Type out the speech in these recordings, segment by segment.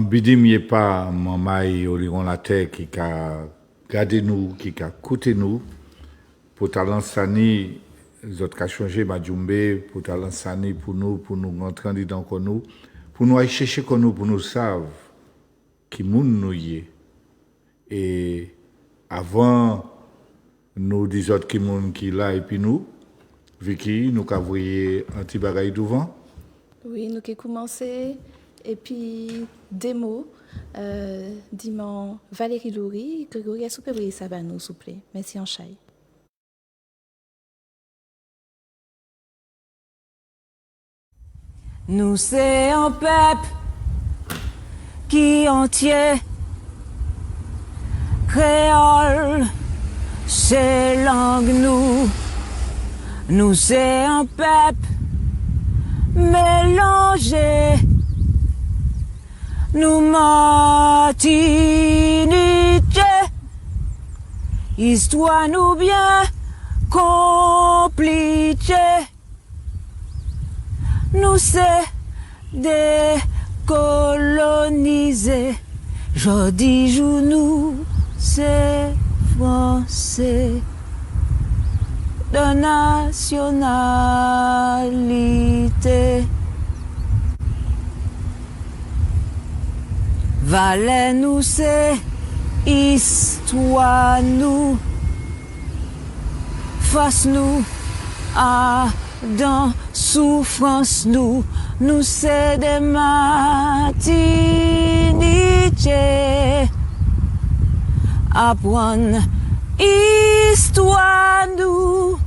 bidim yé pas mamay oligon la terre qui a gardé nous, qui a coûté nous, pour talent sani, les autres qui changé ma djumbe, pour talent sani pour nous rentrer dans nous, pour nous aller chercher nous, pour nous savoir qui moun nous y est. Et avant nous disons qui moun qui là et puis nous, Vicky, nous avons voyé un petit bagage devant. Oui, nous avons commencé, et puis des mots, dimant Valérie Loury, Grégory, est-ce que vous pouvez ça nous, s'il vous plaît? Merci en chai. Nous c'est un peuple qui entier, créole, c'est langue nous. Nous c'est un peuple mélangé. Nous Martinique, histoire nous bien compliquée. Nous c'est décolonisés. Jodi jour nous c'est français de nationalité. Valais nous c'est histoire nous. Face nous à dans souffrance nous. Nous c'est des Martiniquais. Apprendre histoire nous.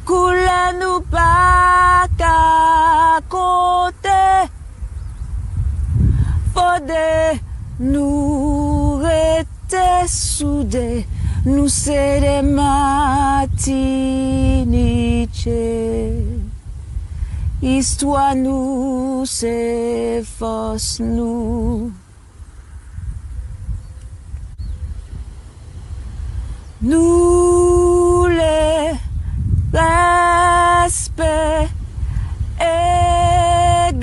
Couler nous pas qu'à côté. Faudrait nous rester soudés. Nous c'est des Martiniquais. Histoire nous, c'est force nous. Nous les respect, égalité.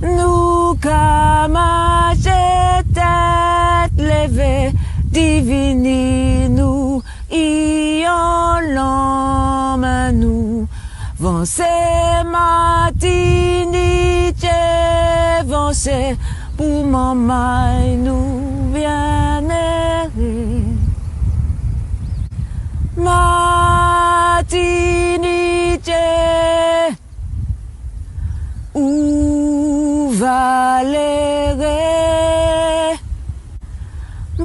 Nous camager tête levée, divini nous, en l'homme nous. Vancez Martinique, vancez pour maman nous bien errer. Martinique, où va l'errer?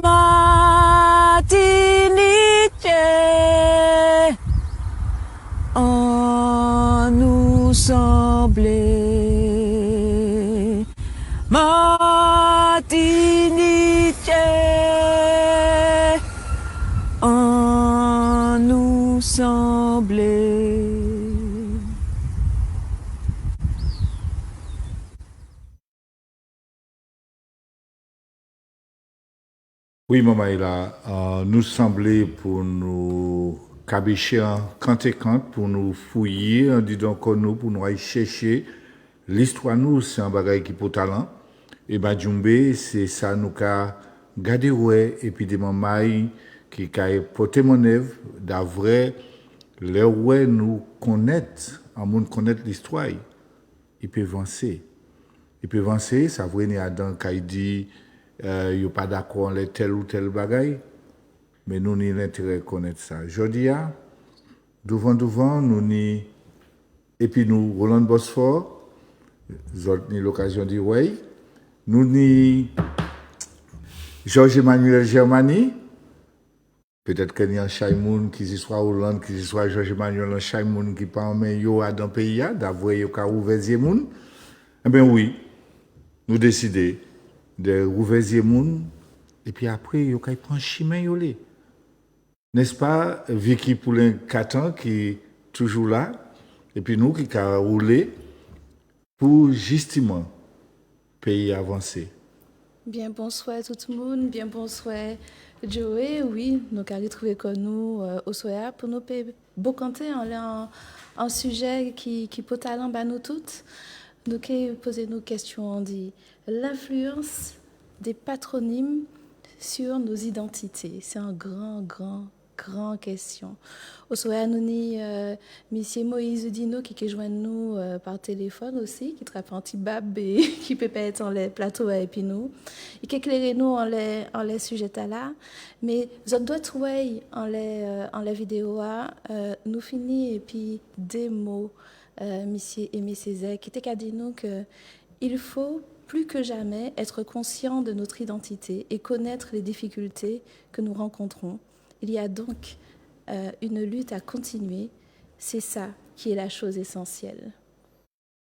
Martinique, en nous sembler. Martinique, en nous sembler. Oui, maman, nous semblait pour nous cabicher en quand et quand, pour nous fouiller, en disant qu'on nous, pour nous aller chercher l'histoire nous, c'est un bagage qui pour talent. Et bah, Djumbe, c'est ça nous qu'a gardé ouais, et puis des mamans qui qu'a porté mon œuvre, d'avril, les ouais nous connaître, en monde connaître l'histoire, il peut avancer. Il peut avancer, ça veut dire Adam qui dit il pas d'accord avec tel ou tel bagaille, mais nous avons l'intérêt de connaître ça. Jodi devant, nous ni et puis nous, Roland Bosphore, nous avons l'occasion de dire oui. Nous ni Georges-Emmanuel Germani, peut-être qu'il y a un Chaimoun qui soit Hollande, qui soit Georges-Emmanuel, un Chaimoun qui pas en main dans le pays, d'avoir yo ka ouvert Zemoun. Eh bien oui, nous décidons de rouvrir Zemoun, et puis après, il y a un chemin yolé. N'est-ce pas, Vicky Poulin Catan qui est toujours là, et puis nous qui avons roulé pour justement pays avancer. Bien bonsoir tout le monde, bien bonsoir Joey, oui, nous avons retrouvé comme nous au soir pour nous beau canter en un sujet qui peut talent nous toutes. nous avons posé nos questions, on dit l'influence des patronymes sur nos identités. C'est une grande question. Au soir, nous avons M. Moïse Dino qui joint nous par téléphone aussi, qui trappe un petit bab et qui peut pas être en les plateaux avec nous, et qui éclaire nous en les sujets là. Mais je dois trouver en les vidéos, nous finissons et puis des mots, M. Aimé Césaire, qui t'a dit nous que il faut plus que jamais être conscient de notre identité et connaître les difficultés que nous rencontrons. Il y a donc une lutte à continuer. C'est ça qui est la chose essentielle.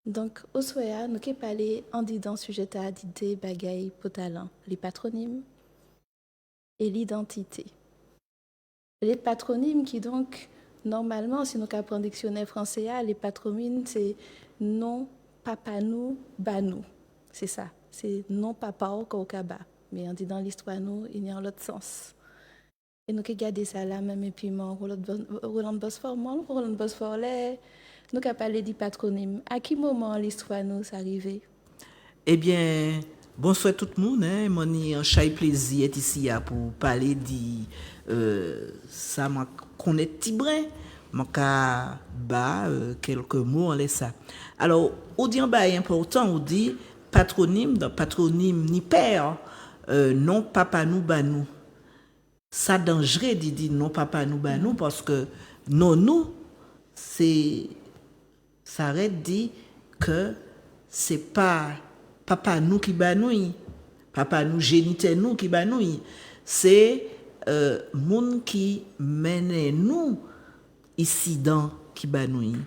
Donc, au soir, nous allons parler en disant sujet à l'idée, bagaille, potalin, les patronymes et l'identité. Les patronymes qui donc, normalement, si nous avons un dictionnaire français, les patronymes, c'est non, papa nous, ba nous. C'est ça. C'est non papa au kokaba. Mais on dit dans l'histoire, nous, il y a l'autre sens. Et nous avons gardé ça là, même, et puis Roland Bosphore, nous avons parlé du patronyme. À quel moment l'histoire nous est arrivée? Eh bien, bonsoir tout le monde. Moi, j'ai un chai plaisir ici pour parler de ça. Je connais Tibrin. Je vais quelques mots en ça. Alors, on dit un bail important, on dit patronyme, dans patronyme ni père, non papa nous banou. Ça dangereux de dire non papa nous banou parce que non nous, c'est ça arrête dit que c'est pas papa nous qui banouille, papa nous géniteur nous qui banouille, c'est monde qui mène nous ici dans qui banouille.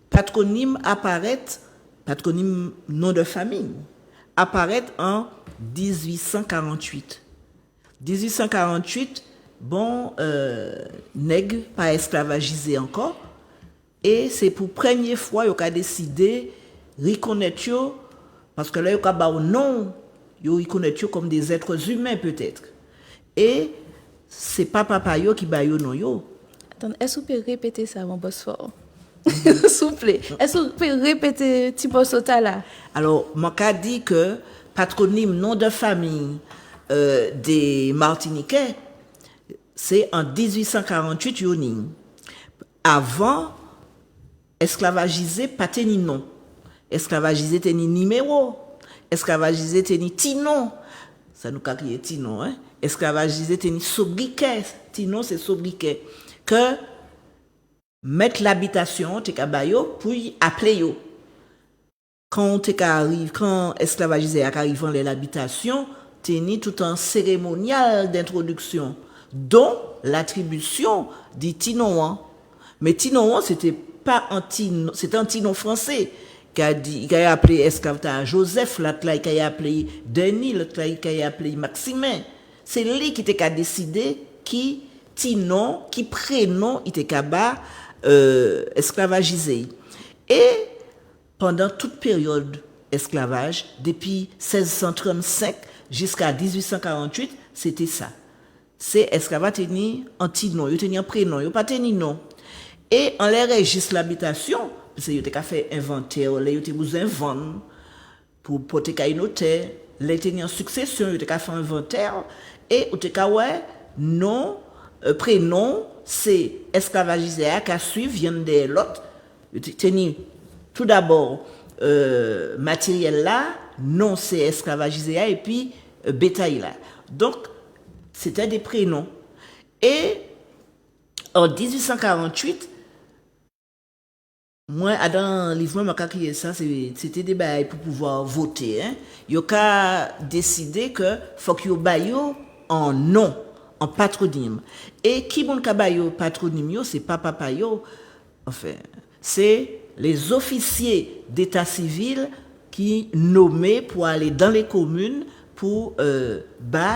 Patronyme apparaît, patronyme nom de famille, apparaît en 1848. 1848, bon, nègre pas esclavagisé encore, et c'est pour première fois qu'il a décidé de reconnaître, parce que là, il a un nom, il reconnaît comme des êtres humains peut-être. Et c'est pas papa yo qui ba yo non yo. Attends, est-ce que vous pouvez répéter ça, mon Bosphore? S'il vous plaît. Est-ce que vous pouvez répéter Thibaut Sota là? Alors, Maka dit que patronyme nom de famille des Martiniquais, c'est en 1848 yoni. Avant, esclavagisé pas teni nom. Esclavagisé teni numéro. Esclavagisé teni tinon. Ça nous a crié tinon, hein? Esclavagisé teni sobriquet. Tinon, c'est sobriquet. Que mettre l'habitation, t'es qu'à bayo, puis appeler yo. Quand esclavagisé arrive en l'habitation, teni tout un cérémonial d'introduction, dont l'attribution du tinon. Mais tinon, c'était pas un tinon, c'était un tinon français qui a appelé esclave Joseph, l'autre qui a appelé Denis, l'autre qui a appelé Maximin. C'est lui qui était décidé qui tinon, qui prénom, il était esclavagisé. Et pendant toute période esclavage, depuis 1635 jusqu'à 1848, c'était ça. C'est esclavage tenu en tinon, il tenu en prénom, il pas tenu nom. Et en les registre l'habitation, parce que il a fait inventaire, il a vous inventer pour porter une notaire, il a tenu en succession, il a fait inventaire et il a ouais nom prénom c'est esclavagisé à qu'à suivre vient de l'autre. Tenu tout d'abord matériel là, non c'est esclavagisé et puis bétail là. Donc c'était des prénoms. Et en 1848, moi, dans le livre, c'était des bails pour pouvoir voter. Il a décidé que faut qu'il y ait en nom, en patronyme. Et qui bon kabayo patronyme, c'est pas papa yo, enfin, c'est les officiers d'état civil qui nommaient pour aller dans les communes pour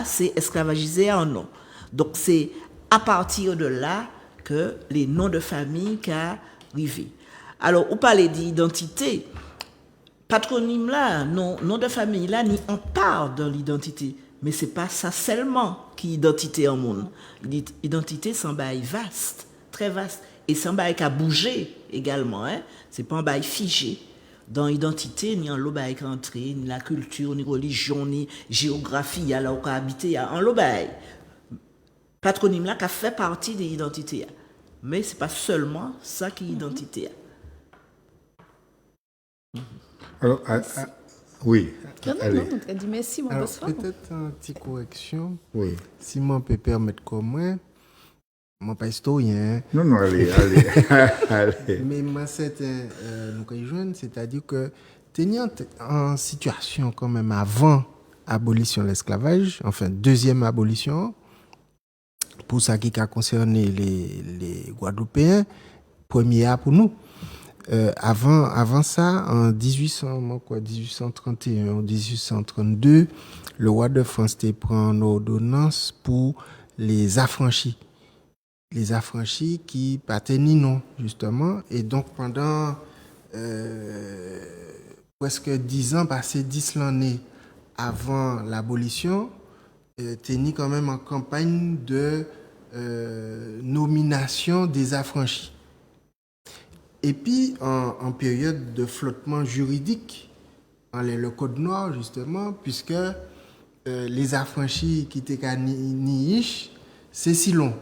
c'est esclavagiser en nom. Donc c'est à partir de là que les noms de famille qu'a arrivé. Alors, on parle d'identité. Patronyme là, nom de famille là, ni on part dans l'identité. Mais c'est pas ça seulement qui est identité en monde. L'identité, c'est un bail vaste, très vaste. Et c'est un bail qui a bougé également. C'est pas un bail figé. dans l'identité, ni en l'obéi qui entré, ni la culture, ni religion, ni géographie, là où on habité, en l'obéi. Patronyme là, qui fait partie de l'identité. Mais ce n'est pas seulement ça qui est l'identité. Alors, oui. Non, allez. non, tu as dit merci, mon Alors, bonsoir. peut-être une petite correction. Oui. Si moi peux permettre comme moi pas historien, Non, non, allez. Allez. mais moi c'est nous rejoindre, c'est-à-dire que tenant en situation quand même avant abolition de l'esclavage, enfin deuxième abolition, pour ça qui a concerné les Guadeloupéens, premier A pour nous. Avant ça, en 1831 ou 1832, le roi de France prend une ordonnance pour les affranchis. Les affranchis qui partaient non, justement. Et donc, pendant presque 10 ans, passé 10 l'année avant l'abolition, tenait quand même en campagne de nomination des affranchis. Et puis, en période de flottement juridique, le Code noir, justement, puisque les affranchis qui étaient à Niiche, c'est si long.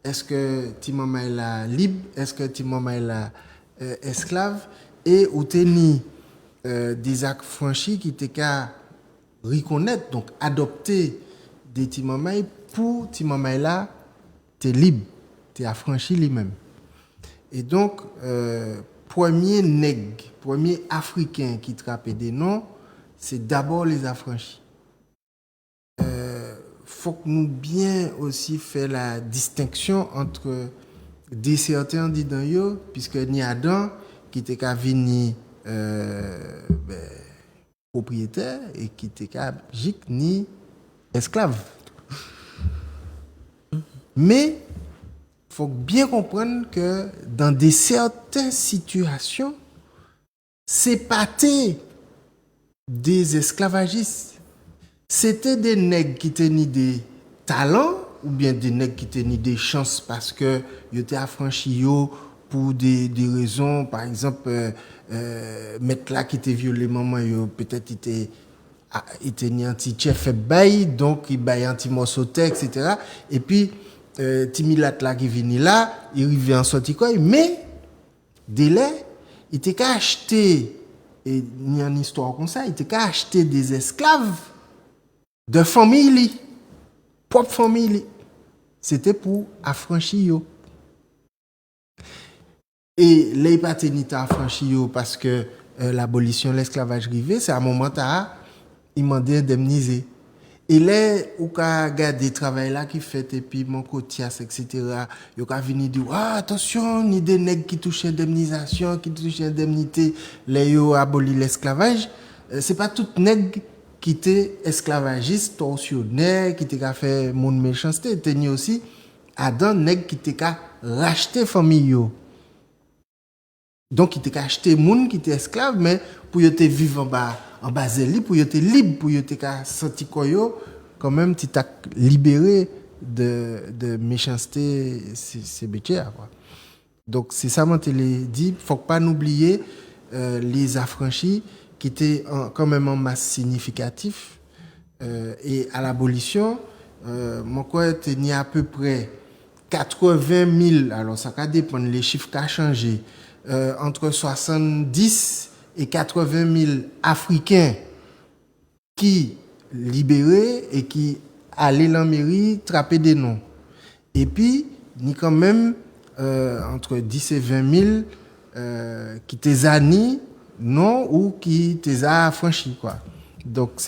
Est-ce que Timoma est là libre? Est-ce que Timoma est là esclave? Et ou teni des affranchis qui étaient qu'à reconnaître, donc adopter des Timoma pour Timoma est là, t'es libre, t'es affranchi lui-même. Et donc, premier nègre, premier africain qui trappait des noms, c'est d'abord les affranchis. Faut que nous bien aussi faire la distinction entre des certains d'Idanyo, puisque ni Adam, qui était qu'à venir propriétaire, et qui était qu'à ni esclave. Mais faut bien comprendre que dans des certaines situations, c'est pas des esclavagistes. C'était des nègres qui tenaient des talents ou bien des nègres qui tenaient des chances parce que ils étaient affranchis pour des raisons, par exemple, mettre là qui était violé maman, peut-être il était anti-chef bail, donc il baille anti-morceauté, etc. Et puis Timilat là qui vient là, il arrive en sortie quoi, mais délai, il était qu'à acheter, et il y a une histoire comme ça, il était qu'à acheter des esclaves de famille, propre famille. C'était pour affranchir. Et les paternités affranchis parce que l'abolition de l'esclavage arrivée, c'est à un moment où ils demandaient indemniser. Et là, où ka gade travail là qui fait et puis mon cotias etc. Yo ka vini dire attention, ni des nègres qui touchent indemnisation, qui touchent indemnité, les yo aboli l'esclavage, c'est pas tout nègre qui était esclavagiste, tortionnaire, qui était fait monde méchanceté, teni aussi Adam nègre qui était racheter famille yo. Donc il était acheter monde qui était esclave mais pour yo te vivre en bas libre, pour être libre, pour être senti koyo, quand même, tu t'as libéré de méchanceté, c'est bêtises. Donc, c'est ça, moi, je l'ai dit, il ne faut pas oublier les affranchis qui étaient quand même en masse significative. Et à l'abolition, moi, il y a à peu près 80 000, alors ça dépend, les chiffres qui ont changé, entre 70 et 80 000 Africains qui libéraient et qui allaient dans la mairie trapper des noms. Et puis, il y a quand même entre 10 et 20 000 qui étaient années, non, ou qui étaient affranchis, quoi. Donc,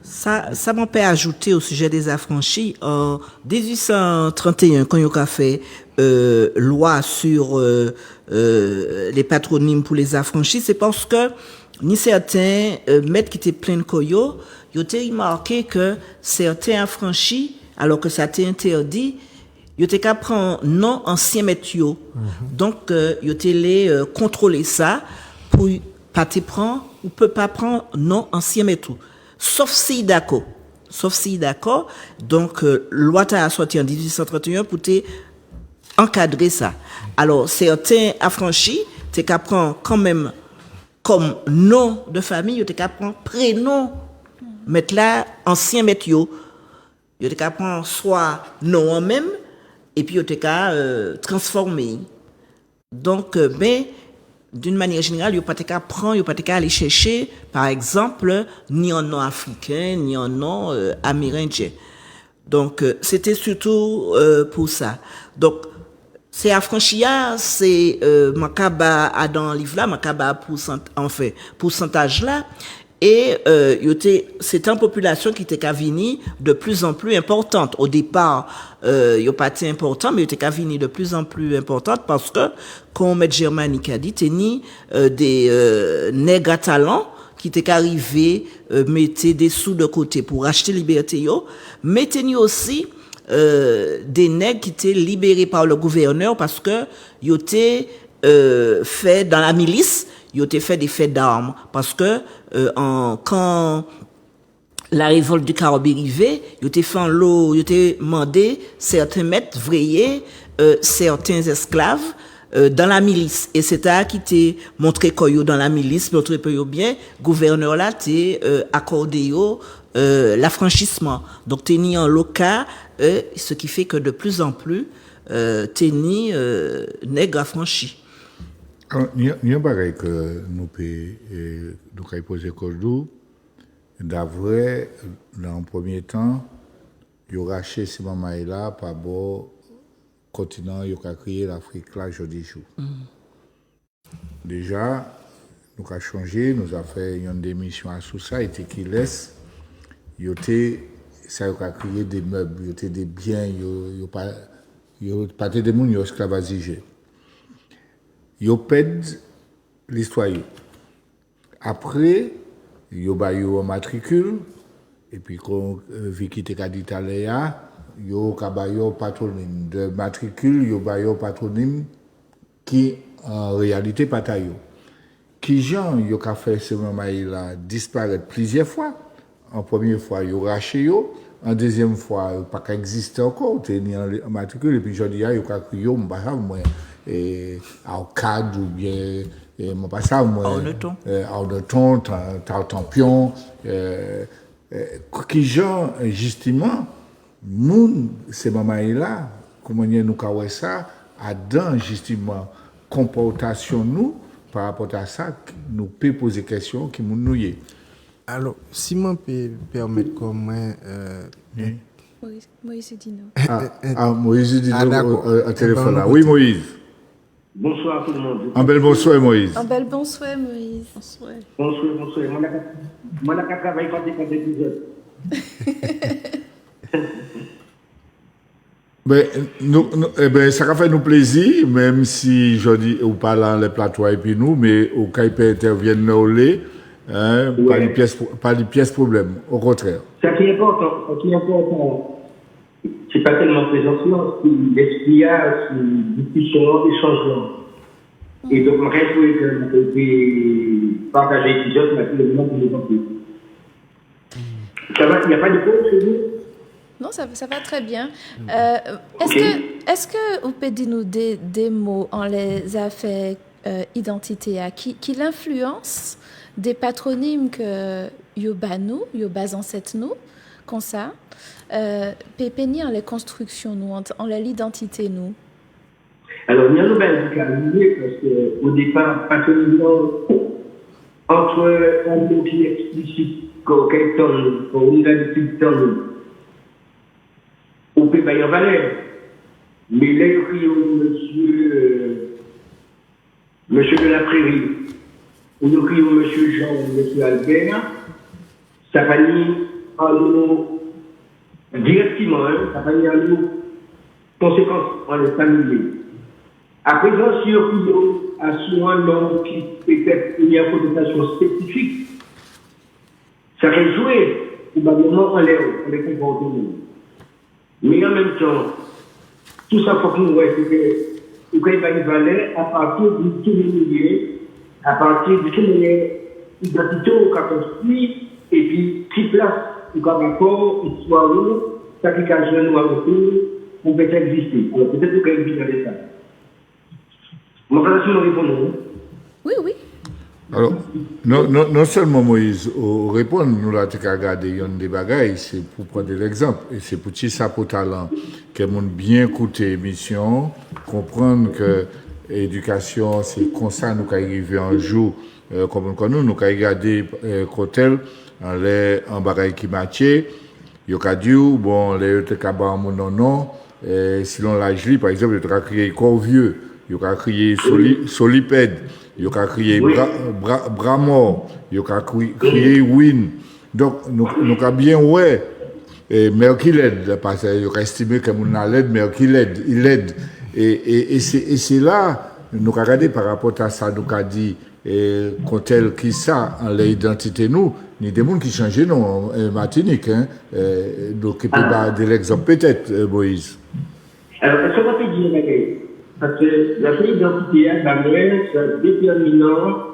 Ça m'a pas ajouté au sujet des affranchis. En 1831, quand il y a fait loi sur les patronymes pour les affranchis, c'est parce que ni certains maîtres qui étaient pleins de koyo, ils ont remarqué que certains affranchis, alors que ça était interdit, ils étaient qu'à prendre non ancien maître. Donc, ils étaient les contrôler ça pour pas te prendre ou peut pas prendre non ancien maître. Sauf si d'accord. Donc, loi a sorti en 1831 pour encadrer ça. Alors, certains affranchis, t'es qu'à prendre quand même comme nom de famille, yo te ka prendre prénom. Mettre là ancien mettre yo te ka prendre soit nom en même et puis yo te ka transformer. Donc ben d'une manière générale, yo pas te ka prendre, yo pas te ka aller chercher par exemple ni un nom africain, ni un nom amérindien. Donc c'était surtout pour ça. Donc c'est affranchia, c'est Makaba dans le livre là, Makaba pourcentage là, et c'était une population qui était venue de plus en plus importante. Au départ, il pas été important, mais il était venue de plus en plus importante parce que, comme M. Germanique a dit, teni des nègres à talent qui étaient arrivés, mettaient des sous de côté pour acheter liberté yo, mais teni aussi des nègres qui étaient libérés par le gouverneur parce que ils étaient fait dans la milice, ils étaient fait des faits d'armes parce que quand la révolte du Caraïbe arrivait, ils étaient fait en lot, ils étaient demandé certains maîtres vrayer certains esclaves dans la milice, et c'est à qui était montré que dans la milice, montré que bien gouverneur là t'es accordé yo l'affranchissement. Donc teni en local, ce qui fait que de plus en plus teni nègre affranchi. Il y a un bagage que nous pouvons poser comme d'avril, dans le premier temps, il y aura chez ces mamans-là par rapport continent, il a créé l'Afrique là, jeudi jour. Déjà, nous avons changé, nous avons fait une démission à Society qui laisse, ça a créé des meubles, des biens, il n'y a pas de monde, il y a esclavagisé. Il y a l'histoire. Après, il y a un matricule, et puis quand Vicky t'a dit à Léa, il y a un patronyme de matricule, il y a un patronyme qui en réalité pas taillé. Qui gens il a fait ce moment-là disparaître plusieurs fois. En première fois, il a raché, en deuxième fois, il n'a pas existé encore, il y a un matricule, et puis je dis, il y a un crié, et au cadre ou bien mon passage moi en ton tampion qui genre justement nous ces mamans là comment nous kawé ça à dans justement comportation nous par rapport à ça nous peut poser question qui nous y. Alors si moi peut permettre comme moi Moïse Dino. Moïse Dino au téléphone là. Ben, Oui Moïse. Bonsoir tout le monde. Un bel bonsoir Moïse. Un bel bonsoir Moïse. Bonsoir. Bonsoir. Moi, je travaille quand c'est épisode. Ça fait nous plaisir, même si je dis, ou pas dans les plateaux et puis nous, mais au cas où interviennent nos lait, pas de pièces problème, au contraire. Ce qui est important, c'est pas tellement présentiel, c'est l'espiage, c'est discussion, échangement. Et donc, je reste que vous pouvez partager l'épisode, mais tout le monde peut les entendre. Ça va, il n'y a pas de pause chez vous? Non, ça va très bien. Est-ce que vous pouvez dire nous des mots en les affaires identité qui l'influence des patronymes que nous, bas ancêtres nous, comme ça, pépéni en les constructions nous, en l'identité nous. Alors, il y a une belle carrière parce qu'au départ, patronyme entre un mot qui est explicite, comme une habitude dans nous. On peut pas y en valeur. Mais là, il y a monsieur de la Prairie, ou nous crions monsieur Jean ou monsieur Albert, ça va ni en nous directement, ça va ni en nous conséquences en les familiers. À présent, si on a un nom qui peut-être une connotation spécifique, ça va jouer probablement en les comportements. Mais en même temps, tout ça faut qu'on voit, c'est que il va y valeur à partir du tout milieu, à partir du tout milieu identité au cas construit, et puis qui place au cas d'accord, histoire, ça qui a joué nous à retour, pour peut-être exister. Alors peut-être que vous avez ça. Mon frère, si nous répondons. Oui. Alors, non seulement Moïse, au répondre, nous là, tu as regardé des bagailles, c'est pour prendre l'exemple. Et c'est pour ça pour talent, que mon bien écouter l'émission, comprendre que l'éducation, c'est comme ça, nous arriver un jour, comme nous regarder Cotel, en bagaille qui matchait, il y a dit, bon, les te cabas mon non, sinon l'âge, par exemple, il y a crié Corvieux, il y a crié Solipède. Il y a crié bras mort, il y a crié win. Donc, nous avons bien, ouais, Merkiled, parce qu'il a estimé que mon l'aide, Merkiled, il aide. Et c'est là, nous avons regardé par rapport à ça, nous avons dit, quand elle qui ça, en l'identité, nous, ni des gens qui changent, non, Martinique, hein. Donc, il peut donner l'exemple peut-être, Moïse. Alors, est-ce qu'on peut dire, parce que la vraie identité, la vraie, c'est déterminant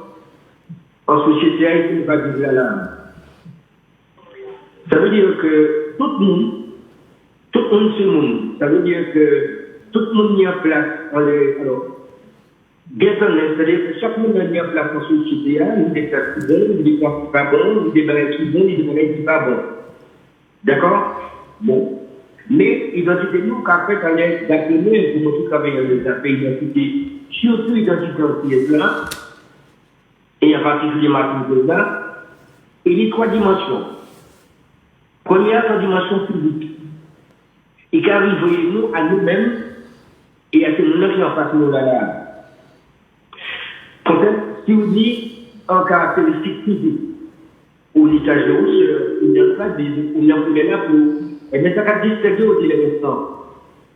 en société et qui ne va vivre là. Ça veut dire que tout le monde c'est le monde. Ça veut dire que tout le monde est en place. Alors, bien c'est-à-dire que chaque monde est en place en société, il y a des classes qui bonnes, il y a des classes qui pas bonnes, il y a des bagages qui bonnes, il y a des bagages qui pas bonnes. D'accord? Bon. Mais l'identité, nous, qu'après, quand on est d'appelé, pour nous travailler dans les affaires identité, surtout l'identité anti-là, et en particulier Martin là, il y a 3 dimensions. Première, la dimension publique. Et qui arrive, voyez-nous, à nous-mêmes et à ces gens qui en face nous là. Si vous dites en caractéristique physique, ou l'étage de hausse, il n'y a pas de là pour. Et bien, ça va distinguer aussi les restants.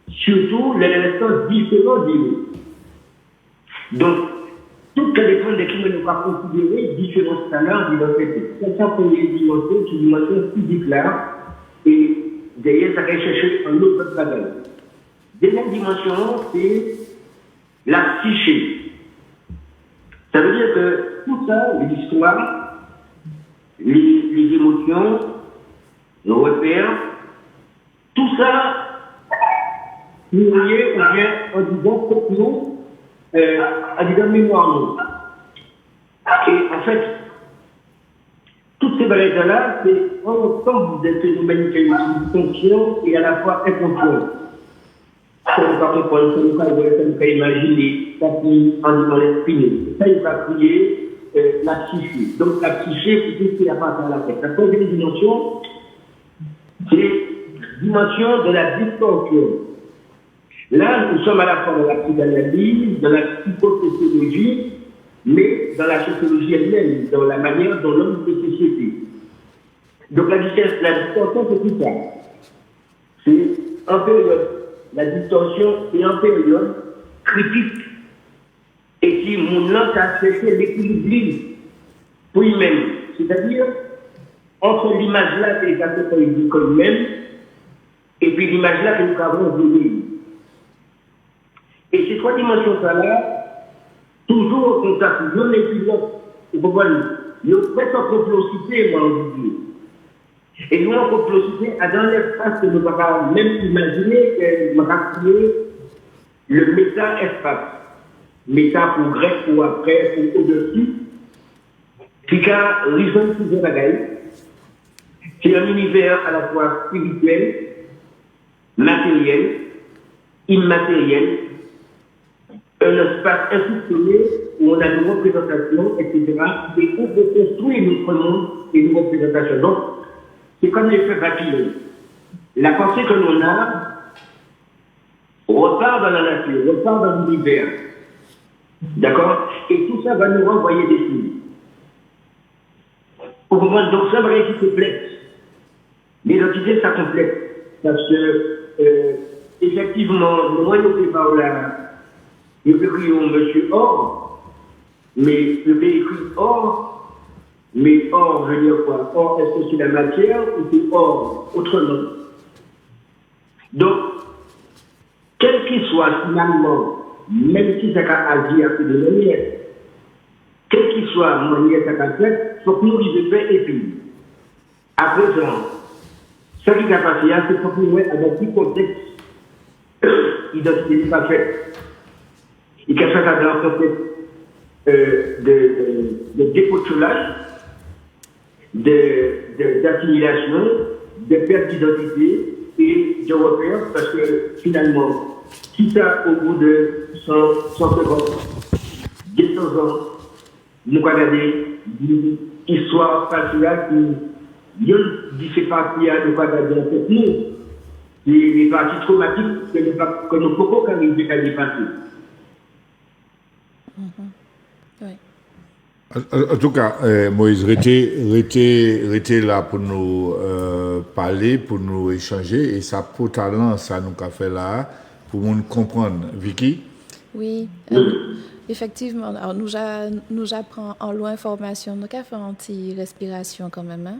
Surtout les restants différents d'eux. Donc, tout ça dépend de qui nous va considérer différents talents d'identité. C'est ça pour les dimensions, c'est une dimension physique là. Et derrière, ça va chercher un autre bagage. Deuxième dimension, c'est la psyché. Ça veut dire que tout ça, l'histoire, les émotions, nos repères, tout ça, nous lié ou bien en disant pour nous, en disant mémoire nous. Et en fait, toutes ces bagages-là, c'est ensemble des phénomènes qui sont conscients et à la fois inconscients. Ça ne va pas comprendre, ça ne va pas imaginer, ça qui en disant l'esprit. Ça, il va crier la psyché. Donc la psyché, c'est tout ce qui appartient à la tête. La troisième dimension, c'est dimension de la distorsion. Là, nous sommes à la fois dans la psychanalyse, dans la psychosociologie, mais dans la sociologie elle-même, dans la manière dont l'homme fait société. Donc la distorsion, c'est tout ça. C'est en période, la distorsion est en période critique. Et si mon lance a cherché l'équilibre pour lui-même, c'est-à-dire entre l'image-là qui est assez politique comme lui-même, et puis l'image-là que nous avons vue. Et ces 3 dimensions-là, toujours au contact, non et puis l'autre. Vous voyez, nous faisons en complexité, moi, on dit. Et nous, en complexité, dans l'espace que nous ne pouvons pas même imaginer, que nous avons créé le méta-espace. Méta pour grec, ou après, ou au-dessus, qui a raison de la bagaille. C'est un univers à la fois spirituel, matériel, immatériel, un espace institutionnel où on a des représentations, etc. Et on peut construire notre monde et nos représentations. Donc, c'est comme l'effet papillon. La pensée que l'on a repart dans la nature, repart dans l'univers. D'accord? Et tout ça va nous renvoyer des signes. Pour comprendre, donc ça va être complexe. L'identité, ça complexe. Parce que, effectivement, moi, je ne sais pas là. Je peux écrire monsieur Or, mais je peux écrire Or, mais Or, je veux dire quoi? Or, est-ce que c'est la matière ou c'est Or autrement? Donc, quel qu'il soit finalement, même si ça a agi à plus de manière, quel qu'il soit manière ça a fait, il faut que nous lui faisons et puis. À présent, ce qui a passé, c'est pour nous mettre dans plus contexte, l'identité n'est pas faite. Il a fait ça dans un contexte de dépôt de chômage, d'assimilation, de perte d'identité et de repères, parce que finalement, si ça au bout de 150, 200 ans, nous avons regardé une histoire spatiale qui dit c'est parti à nous regarder en fait nous, les parties traumatiques que nous pouvons arriver à dépasser. Oui. En tout cas, Moïse, restez là pour nous parler, pour nous échanger, et ça pour talent, ça nous a fait là, pour nous comprendre. Vicky? Oui, effectivement. Alors, nous apprend en loin formation, nous avons fait une petite respiration quand même. Hein?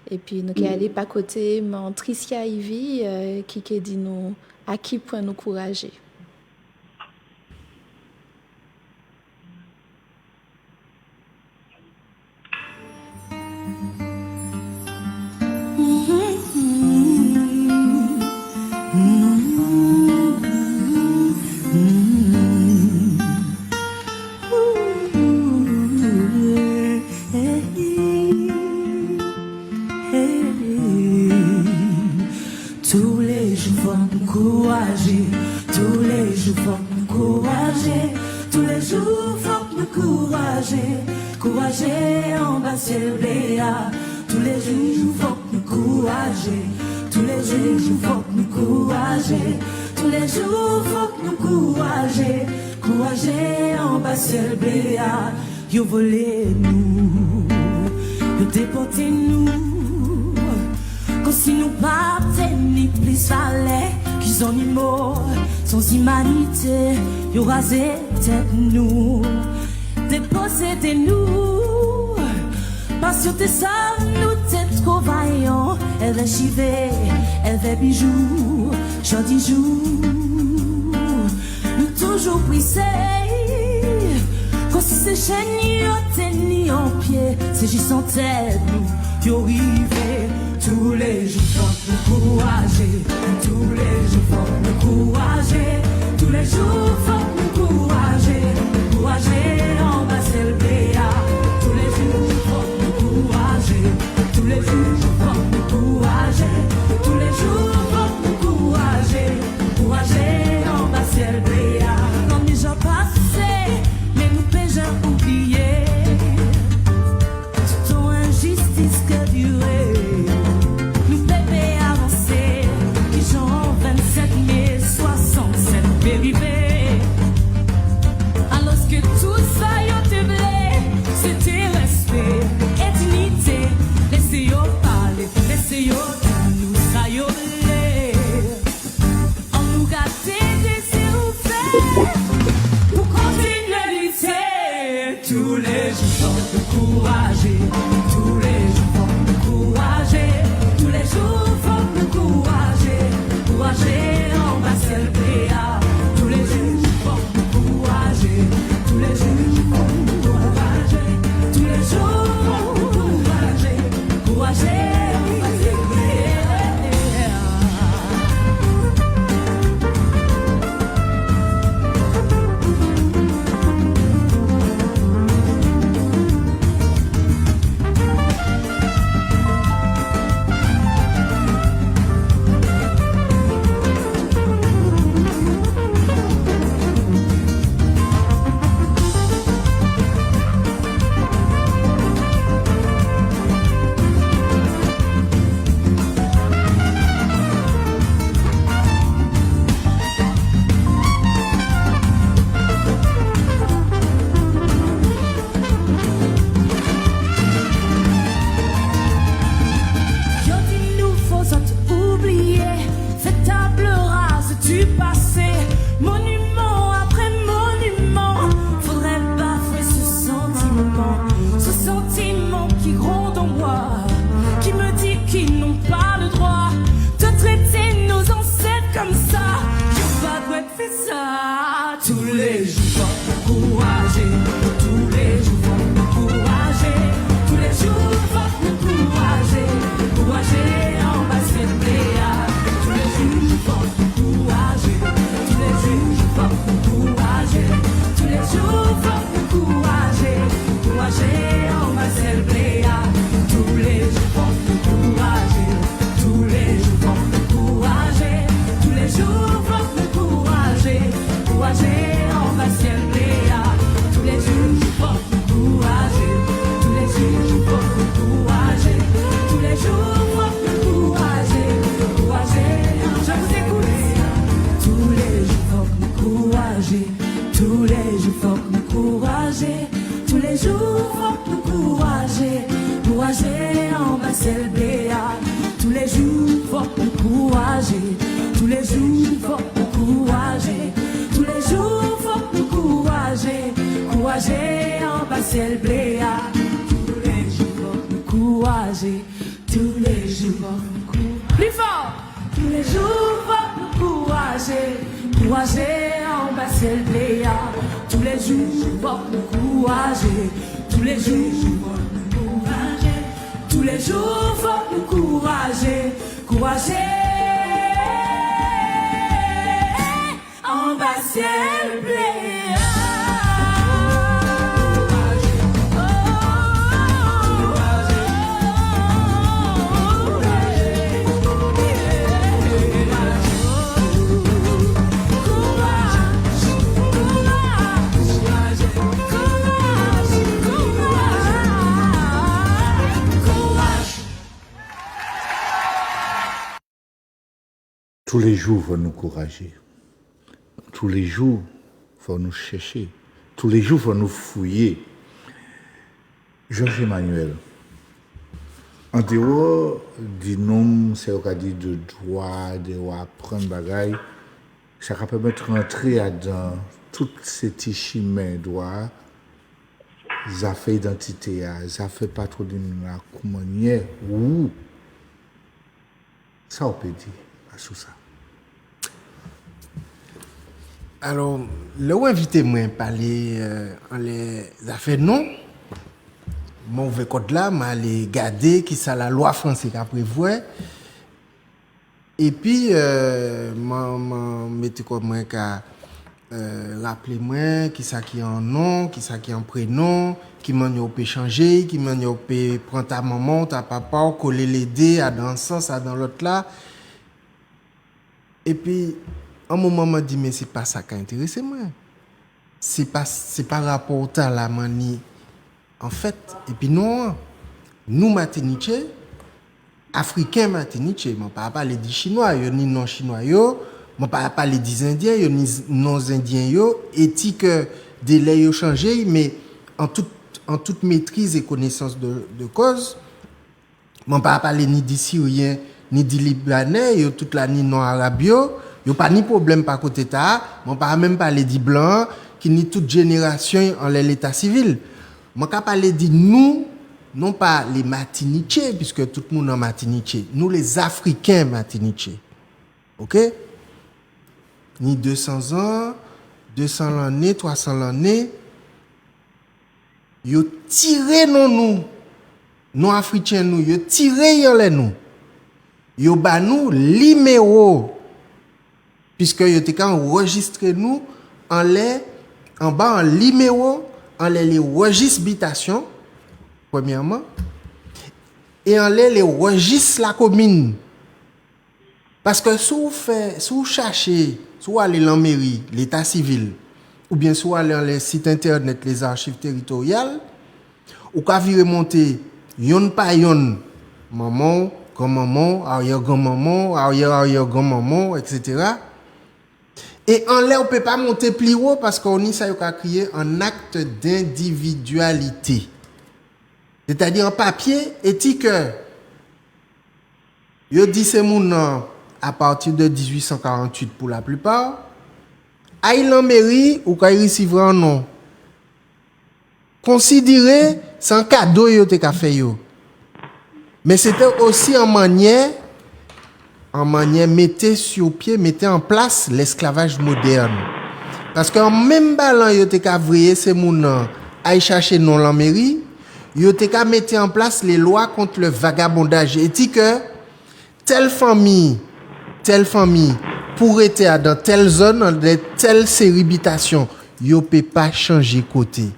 Et puis, nous avons allé pas côté, mais Tricia Ivy, qui dit nous à qui point nous courager. Tous les jours faut nous courager, tous les jours faut nous courager, tous les jours faut nous courager, courager en bas ciel béat. Tous les jours faut nous courager, tous les jours faut nous courager, tous les jours faut nous courager, courager en bas ciel béat. Yo volé nous, yo déporté nous. Comme si nous partions ni plus fallait qu'ils ont ni mort, sans humanité, ils ont rasé tête nous, dépossédé nous, parce que t'es ça, nous t'es trop vaillant, elle va chiver, elle va bijoux, jodi jour, nous toujours prissés, comme si ces chaînes y'ont ni en pied, c'est juste en tête nous, y'ont rivé. Tous les jours faut nous courager, tous les jours faut nous courager, tous les jours faut nous courager, courager en bas c'est le béat. Tous les jours faut nous courager, tous les jours faut nous courager, tous les jours faut nous courager, courager en bas c'est le béat. Comme les gens passés, mais nous péjons oubliés, toute injustice que durer. Alors que tout ça yo te blé, c'était respect et dignité. Laissez-yo parler, laissez-yo nous ça yo blé. On nous gâte des faire pour continuer à lutter. Tous les jours faut nous courager, tous les jours faut nous courager, tous les jours faut nous courager, courager en bas c'est le béat. Tous les jours faut nous courager, tous les jours faut nous courager, tous les jours faut nous courager, courager en bas c'est le béat. Tous les jours faut nous courager, tous les jours faut nous courager, tous les jours faut nous courager, courager en bas c'est le béat. Tous les jours faut nous courager, tous les jours faut nous courager, tous les jours faut nous courager. passer le bléa. Tous les jours, faut nous courager. Tous les jours, faut nous courager. Tous les jours, faut nous courager. Courager en passer le bléa. Tous les jours, faut nous courager. Tous les jours, faut nous courager. Plus fort! Tous les jours, faut nous courager. Courager en passer le bléa. Tous les jours, faut nous courager. Tous les jours, faut nous courager. Tous les jours, faut nous courager. Courager en passer le bléa. Tous les jours, il faut nous encourager. Tous les jours, il faut nous chercher. Tous les jours, il faut nous fouiller. Georges Emmanuel, en dehors du nom, c'est au cas de droit, de apprendre bagaille, ça va permettre d'entrer dans toutes ces petits chemins droits, ça fait identité, ça fait patronyme, comment ou ça on peut dire sur ça. Alors, le invité moi parler en les affaires non. Mon ouvert code là, m'a aller garder qui ça la loi française qui prévoit. Et puis mettez comme moi qu'à rappeler moi qui ça qui en nom, qui ça qui en prénom, qui m'en peut changer, qui m'en peut prendre ta maman, ta papa, coller les dés à dans ce sens, à dans l'autre là. Et puis un moment m'a dit mais c'est pas ça qui intéresse moi. C'est pas rapport à la manie en fait. Et puis non, nous Martinique, africains Martinique, moi pas parler des chinois, yo ni non chinois yo, moi pas parler des indiens, yo ni non indiens yo, éthique délai yo changé mais en toute maîtrise et connaissance de cause. Moi pas parler ni des syriens ni des libanais, yo toute la ni non arabe yo pas ni problème par côté ta, moi pas même parler des blancs qui ni toute génération en l'état civil. Moi ka parler de nous, non pas les Martiniquais puisque tout le monde en Martinique, nous les Africains Martiniquais. OK? Ni 200 ans, 200 l'année, 300 l'année, yo tiré non africains nous, yo tiré yon les nous. Yo ba nous numéro puisque yo te kan enregistrer nous en bas en numéro en les registres d'habitation premièrement et en les registres la commune parce que si vous cherchez soit aller dans la mairie l'état civil ou bien soit aller dans les sites internet les archives territoriales ou ka vi remonter yon pa yon maman grand-maman arrière-grand-maman arrière-arrière-grand-maman etc. Et en l'air, on ne peut pas monter plus haut parce qu'on y ça a créé un acte d'individualité. C'est-à-dire en papier, éthique. Yo dit c'est mon nom à partir de 1848 pour la plupart. Aïe en mairie ou quand il recevra un nom. Considéré sans cadeau yo te ka fait yo. Mais c'était aussi en manière mettez en place l'esclavage moderne. Parce que même balan yo te ka vreye c'est moun aille chercher non la mairie, yo te ka mettre en place les lois contre le vagabondage et dit que telle famille pour être dans telle zone dans telle série d'habitation, yo peut pas changer côté.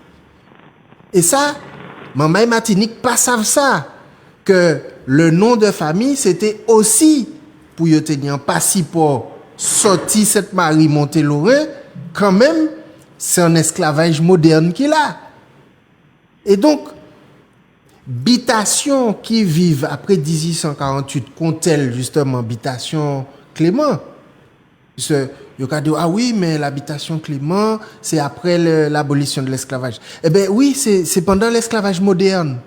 Et ça maman Martinique pas savent ça que le nom de famille c'était aussi pour y tenir un passeport sorti cette Marie Montelorin, quand même, c'est un esclavage moderne qu'il a. Et donc, habitation qui vivent après 1848, qu'ont-elles justement habitation Clément? Parce que, il y a dit, ah oui, mais l'habitation Clément, c'est après l'abolition de l'esclavage. Eh bien oui, c'est pendant l'esclavage moderne.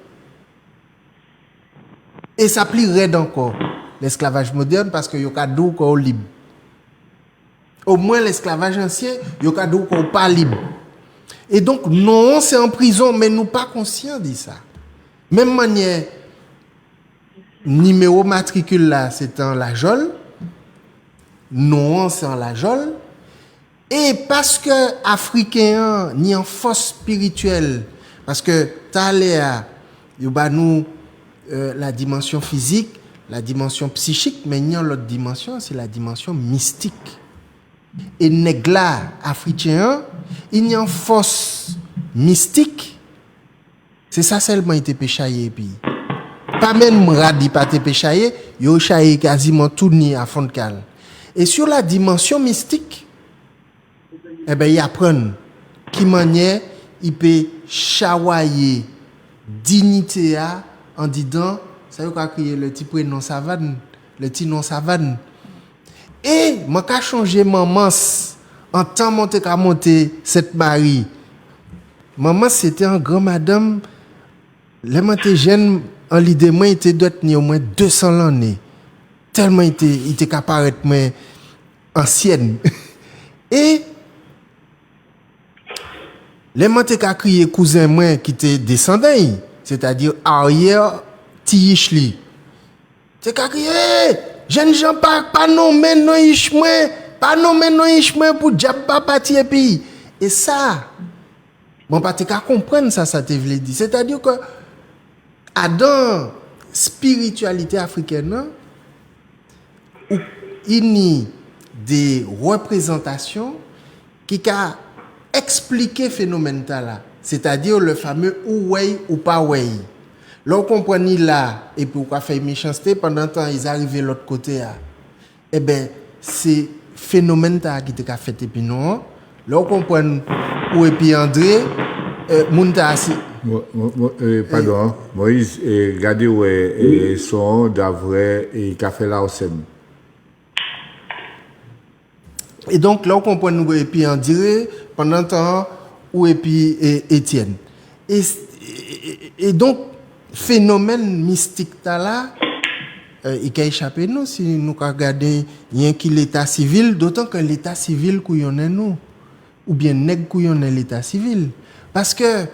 Et ça plie raide encore, l'esclavage moderne, parce que y a cadeau encore libre. Au moins, l'esclavage ancien, y a cadeau encore pas libre. Et donc, non, c'est en prison, mais nous pas conscients de ça. Même manière, numéro matricule là, c'est en la Jole. Non, c'est en la Jole. Et parce que Africain, ni en force spirituelle, parce que t'as l'air, nous la dimension physique, la dimension psychique, mais il y a l'autre dimension, c'est la dimension mystique. Et négla africain, il y a une force mystique. C'est ça seulement été péchaillé puis. Pas même radi pas te péchaillé, yo chaillé quasiment tout ni à fond de cale. Et sur la dimension mystique, eh ben, il apprend qui manière il peut chawailler dignité en disant ça veut crier le petit prénom savane, le petit nom savane. Et moi ka changer maman en temps monter cette Marie. Maman c'était un grand madame les monté jeune en l'idée moi était doit tenir au moins 200 ans tellement il était capable mais ancienne. Et les monté ka crier cousin moi qui était descendant, c'est-à-dire arrière Tiishli. C'est ka crier jeune Jean pas nommer non Ishmael, pas nommer non Ishmael pour diable pas partir pays. Et ça bon pas te ka comprendre ça te veut dire. C'est-à-dire que dans spiritualité africaine où il y a des représentations qui ka expliquer phénomène là, c'est-à-dire le fameux ou way ou pas way. L'on comprend là et puis on fait méchanceté pendant temps ils arrivent de l'autre côté là. Eh ben c'est phénomène là qui t'a fait et puis non. L'on comprend ou et puis André Mounta pardon, Moïse, regardez où est son d'avril et café là au Sen. Et donc là on comprend nous et puis André pendant temps ou et puis Étienne. Et donc phénomène mystique là il a échappé nous si nous regarder rien qui l'état civil d'autant que l'état civil couillonne nous ou bien nèg couillonne l'état civil parce que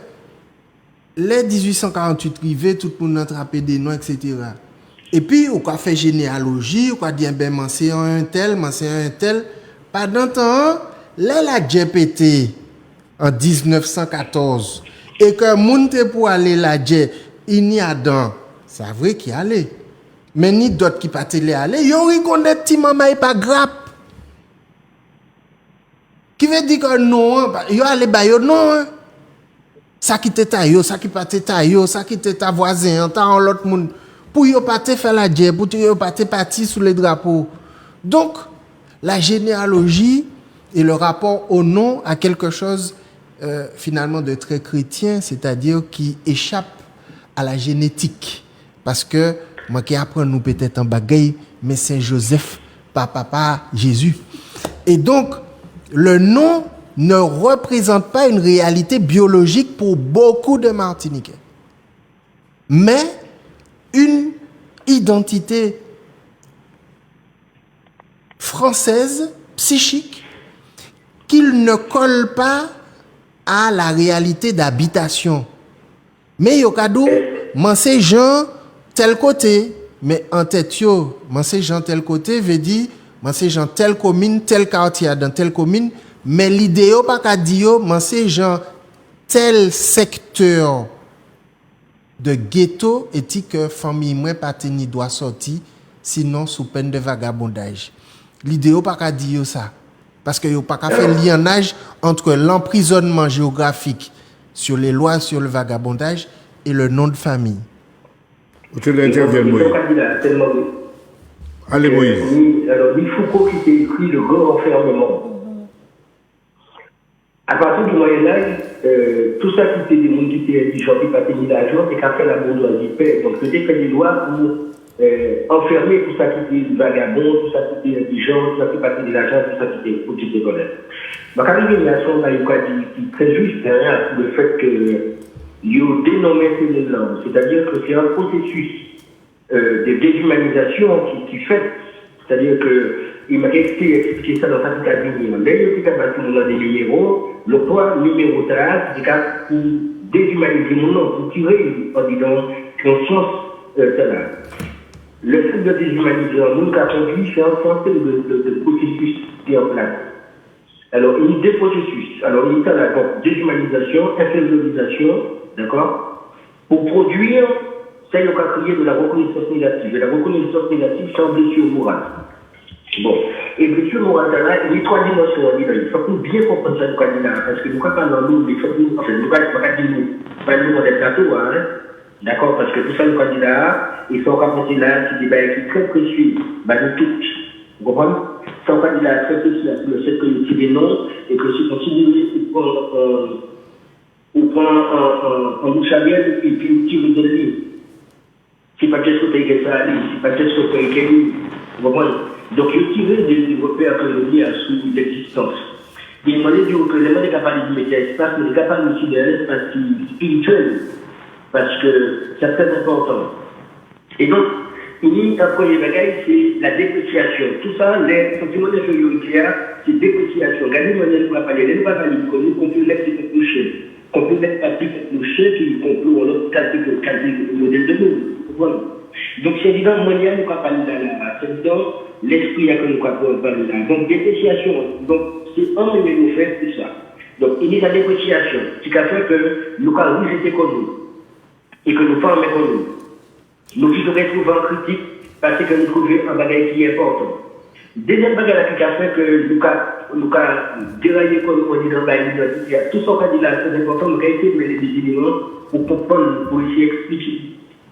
les 1848 arrivé tout le monde attrapé des noms etc. Et puis on a fait généalogie on a dit ben man c'est un tel pendant temps là la GPT en 1914 et que monte pour aller la Dje il y a dans c'est vrai qu'il allait mais ni d'autres qui pas télé aller yo reconnaît petit maman pas grappe qui veut dire que non yo aller ba yo non ça qui t'était yo ça qui pas t'était yo ça qui t'était voisin en l'autre monde pour yo pas te faire la Dje pour yo pas te partir sous les drapeaux donc la généalogie et le rapport au nom à quelque chose finalement de très chrétien, c'est-à-dire qui échappe à la génétique. Parce que moi qui apprends nous peut-être en bagaille, mais c'est Joseph, papa Jésus. Et donc, le nom ne représente pas une réalité biologique pour beaucoup de Martiniquais, mais une identité française, psychique, qu'il ne colle pas à la réalité d'habitation. Mais yokadou, manse Jean tel côté, mais en tête yo, manse Jean tel côté veut dire manse Jean telle commune, tel quartier dans telle commune, mais l'idée yo pas ka di yo manse Jean tel secteur de ghetto et que famille moi pas teni doit sortir sinon sous peine de vagabondage. L'idée yo pas ka di yo ça. Parce que il n'y a pas qu'à faire liennage entre l'emprisonnement géographique sur les lois sur le vagabondage et le nom de famille. Tu l'interviens, Moïse. Allez, Moïse. Alors, Louis Foucault qui s'est écrit Le Grand Enfermement. À partir du Moyen-Âge, tout ça qui était des mondes qui étaient indigents, qui n'ont pas tenu d'argent, c'est qu'après la bourgeoisie paix. Donc, c'était fait des lois pour enfermer tout ça qui était vagabond, tout ça qui était indigent, tout ça qui passait de l'argent, tout ça qui était voleur. Donc, à l'élimination, on a eu quoi dit très juste derrière le fait que il y a dénommé ces langues, c'est-à-dire que c'est un processus de déshumanisation qui fait. C'est-à-dire que il m'a expliqué ça dans sa petite ligne. Dès que tu as des numéros, le point numéro 3, c'est pour déshumaniser mon nom, pour tirer en disant conscience cela. Le fait de déshumaniser un monde a conduit, c'est un certain de processus qui est en place. Alors, il y a des processus. Alors, il y a la déshumanisation, infériorisation, d'accord, pour produire, ça, il y a créé de la reconnaissance négative. Et la reconnaissance négative, c'est une blessure morale. Bon, et blessure morale, il y a 3 dimensions. Il faut bien comprendre ça, parce que nous, quand on nous, il faut que nous, en fait, nous, pas nous, on est plateau, hein. D'accord, parce que tout ça, le candidat, ils sont capables là, c'est des bails très précieux, de toutes. Vous comprenez? C'est un candidat très précieux, le fait que nous tirons des noms, et que si on tire on prend un bouchariel, et puis on tire de lui. C'est pas qu'est-ce que tu as ça, c'est pas qu'est-ce que tu as écrit. Vous comprenez? Donc, je tirais des repères que le lien sous l'existence. Il m'a dit que les gens sont capables de mettre l'espace, mais ils sont capables aussi de l'espace spirituel. Parce que c'est très important. Et donc, il y a un premier bagage, c'est la dépréciation. Tout ça, les sentiments d'infériorité, c'est dépréciation. Regardez, on va parler, les pas parler, nous comprenons les conclusions. Comprenons pas plus conclusions qui concluent l'autre modèle de nous. Donc, c'est évident, mondial, nous va parler là. C'est évident, l'esprit que nous va parler là. Donc, dépréciation. Donc, c'est un de nos faits, tout ça. Donc, il y a la dépréciation. Ce qui a fait que nous avons rejeté comme nous. Et que nous formons comme nous. Nous qui nous retrouvons en critique parce que nous trouvons un bagage qui est important. Deuxième bagage qui a fait que nous avons déraillé comme on dit dans l'identité. Tout ce candidat est très important, nous avons essayé de mettre des éléments pour comprendre, pour essayer d'expliquer.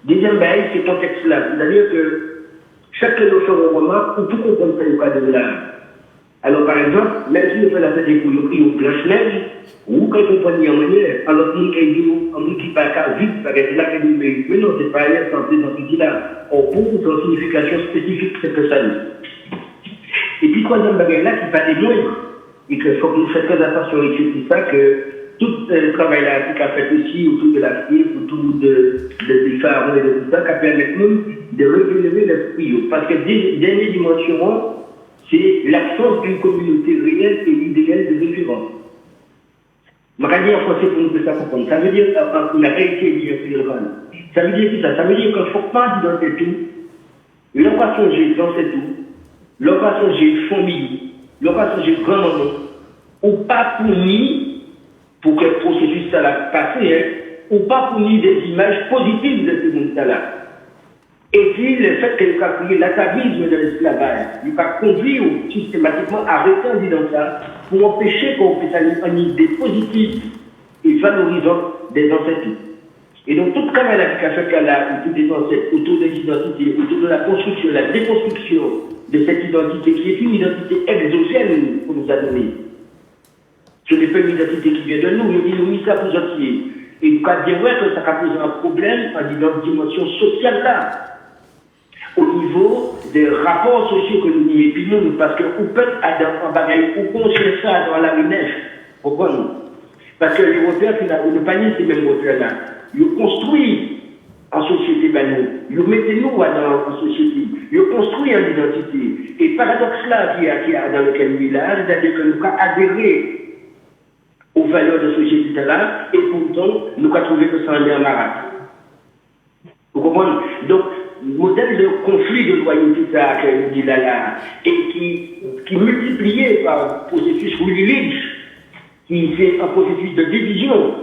Deuxième bagage, c'est ce contexte-là. C'est-à-dire que chaque notion de remarque, pour tout comprendre ce cadre-là. Alors, par exemple, même si nous faisons la fête des couilles, nous crions Blanche-Neige, ou quand on prend en manière, alors nous qui pas qu'à vite, parce que c'est là que nous mais non, c'est pas rien, c'est dans tout là. On trouve une signification spécifique, c'est que ça nous. Et puis, troisième bagage là, qui pas des moindres, et qu'il faut que nous fassions très attention à tout ça, que tout le travail là, qui a fait aussi autour de l'Afrique, autour des pharaons et de tout ça, qui a permis nous de révéler l'esprit. Parce que dernière dimension, c'est l'absence d'une communauté réelle et idéale de référence. Je vais dire en français pour nous que ça comprendre. Ça veut dire la réalité est ça veut dire ça. Ça veut dire qu'il ne faut pas dire dans ces tout. L'on va songer dans ces tout. L'on va songer famille. L'on va songer grand-maman. Ou pas punir pour que le processus ça passe, ou pas punir des images positives de ce monde-là. Et puis, le fait qu'elle a créé l'atavisme de l'esclavage, il va conduire systématiquement à rester dans ça pour empêcher qu'on puisse aller en idée positive et valorisante des ancêtres. Et donc, toute caméra qui a fait qu'elle a autour des ancêtres, autour des identités, autour de la construction, la déconstruction de cette identité qui est une identité exogène qu'on nous a donnée. Ce n'est pas une identité qui vient de nous, nous mis ça pour entier. Et nous avons dit que ça a posé un problème dans une dimension sociale là. Au niveau des rapports sociaux que nous épinons, parce qu'on peut être en bagaille, ou construire ça dans la Renèche, pourquoi nous? Parce que les repères, ne pas nier ces mêmes repères-là. Ils construisent en société, ils mettez-nous en société, ils construisent en identité. Et paradoxe là qui y a dans lequel nous là, c'est-à-dire que nous avons adhéré aux valeurs de ce société-là, et pourtant, nous avons trouvé que ça en est un marat. Vous comprenez? Donc, modèle de conflit de loyauté qu'il dit là, et qui multiplié par un processus Willy qui fait un processus de division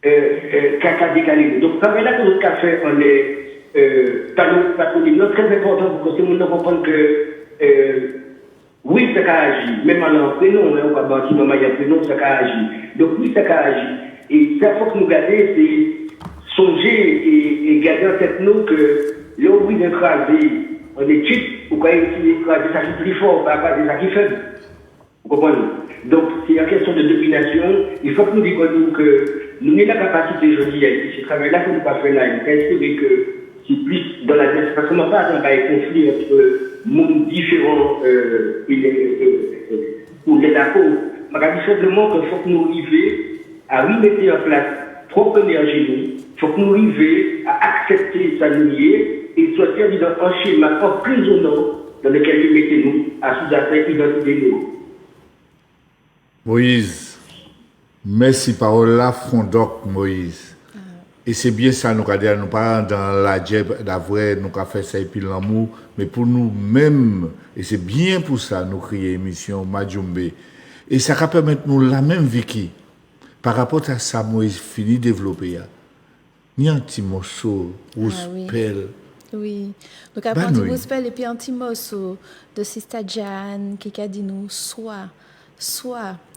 qu'a décalé. Donc, par là que notre café, on est patronyme très important pour que tout le monde comprenne que oui, ça a agi, même en prénom, on va bâtir dans un prénom, ça a agi. Donc, oui, ça a agi. Et ça, il faut que nous gardions, c'est songer et garder en tête nous que là où vous écrasez en étude, vous croyez que écraser ça qui plus fort, pas des ça qui faible. Vous comprenez? Donc, c'est une question de domination. Il faut que nous disions que nous avons la capacité aujourd'hui, ce travail-là que nous pas fait là, il faut espérer que c'est plus dans la défense. Parce qu'on n'a pas un conflit entre mondes différents pour les d'accord. Je dis simplement qu'il faut que nous arrivions à remettre en place propre énergie. Il faut que nous arrivions à accepter sa lignée et sortir d'un enchaînement emprisonnant dans lequel il mettait nous à sous-affaire identité nous. Moïse, merci parole là, fondoc Moïse. Et c'est bien ça, nous avons dit, nous pas dans la djeb, d'avoir, nous avons fait ça et puis l'amour, mais pour nous-mêmes, et c'est bien pour ça, nous créons émission Madjumbe. Et ça va permettre nous la même Vicky, par rapport à ça, Moïse fini de développer. Il y a un petit morceau, Rouspel. Oui. Donc après un petit Rouspel et puis un petit morceau de Sista Jan qui a dit nous, soit.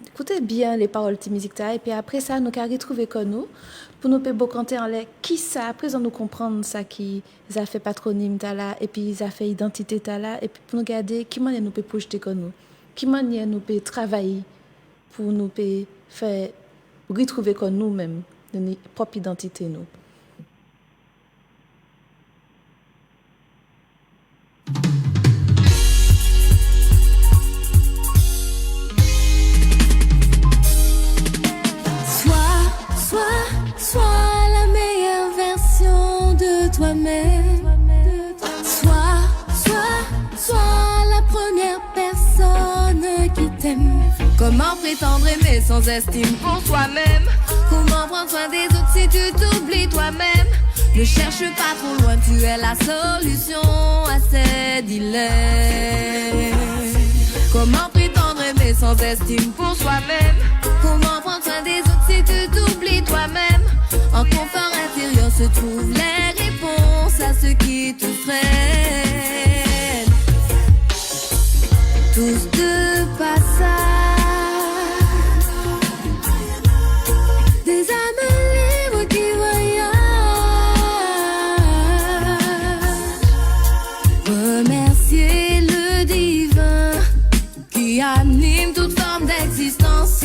Écoutez bien les paroles de musique et puis après ça, nous avons retrouvé comme nous, pour nous faire canter en l'air, qui ça, après nous comprendre ça qui a fait patronyme là, et puis ils a fait identité là, et puis pour nous regarder qui manière nous peut projeter comme nous, qui manière nous peut travailler pour nous peut faire retrouver comme nous-mêmes notre propre identité nous. Sois la meilleure version de toi-même. Sois la première personne qui t'aime. Comment prétendre aimer sans estime pour soi-même? Comment prendre soin des autres si tu t'oublies toi-même? Ne cherche pas trop loin, tu es la solution à ces dilemmes. Comment prétendre aimer sans estime pour soi-même? Comment prendre soin des autres si tu t'oublies toi-même? En confort intérieur se trouvent les réponses à ce qui te freine. Tous de passage, des âmes libres qui voyagent. Remercier le divin qui anime toute forme d'existence,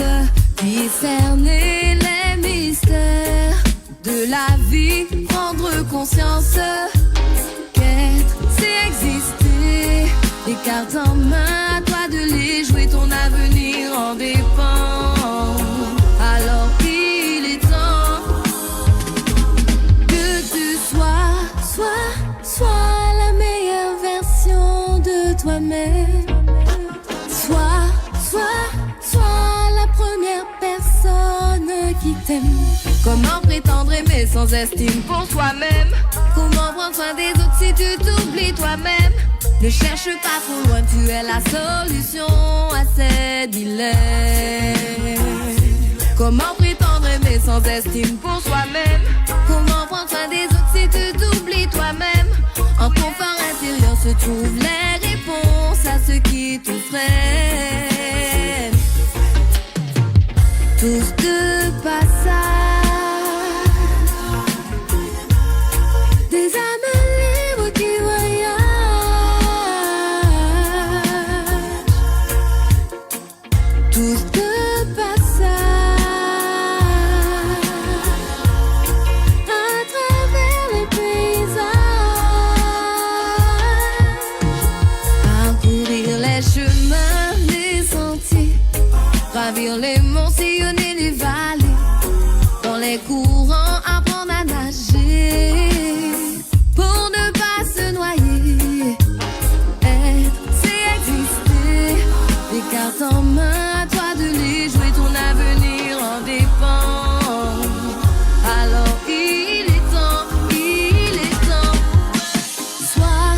discerner les mystères de la vie, prendre conscience qu'être c'est exister, les cartes en main, à toi de les jouer, ton avenir en dépend. Alors il est temps que tu sois la meilleure version de toi-même. Sois la première personne qui t'aime. Comment prétendre aimer sans estime pour soi-même? Comment prendre soin des autres si tu t'oublies toi-même? Ne cherche pas trop loin, tu es la solution à ces dilemmes. Comment prétendre aimer sans estime pour soi-même? Comment prendre soin des autres si tu t'oublies toi-même? En confort intérieur se trouvent les réponses à ce qui te freine. Tous de passage, des âmes libres qui voyagent. Tous de passage, à travers les paysages. Parcourir les chemins, les sentiers, gravir les monts, sillonner les vallées. Dans les courants, apprendre à nager pour ne pas se noyer. Être, c'est exister, les cartes en main, à toi de les jouer, ton avenir en dépend. Alors il est temps, sois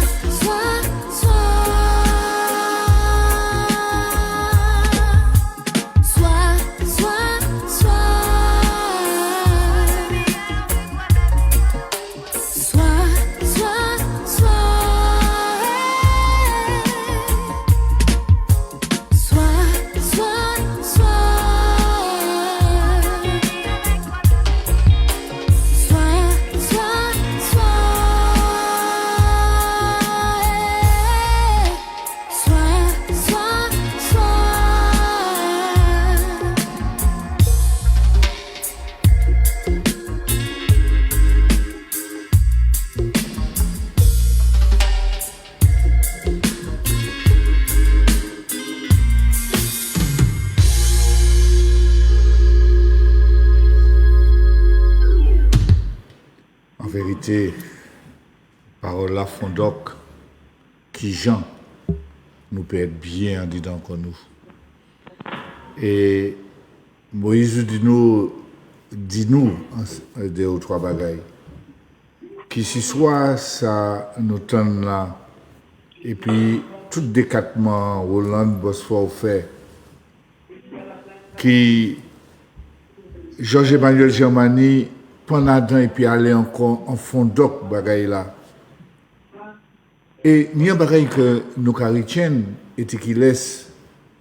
En vérité, Parole là font donc qui Jean nous peut être bien dedans comme nous. Et Moïse dit-nous deux ou trois bagailles. Qui si soit ça nous tend là, et puis tout décatement Hollande Bosphore fait, qui Georges Emmanuel Germani pendant temps et puis aller encore en fond d'oc bagaille là. Et il y a un bagaille que nous caritiens et qui laisse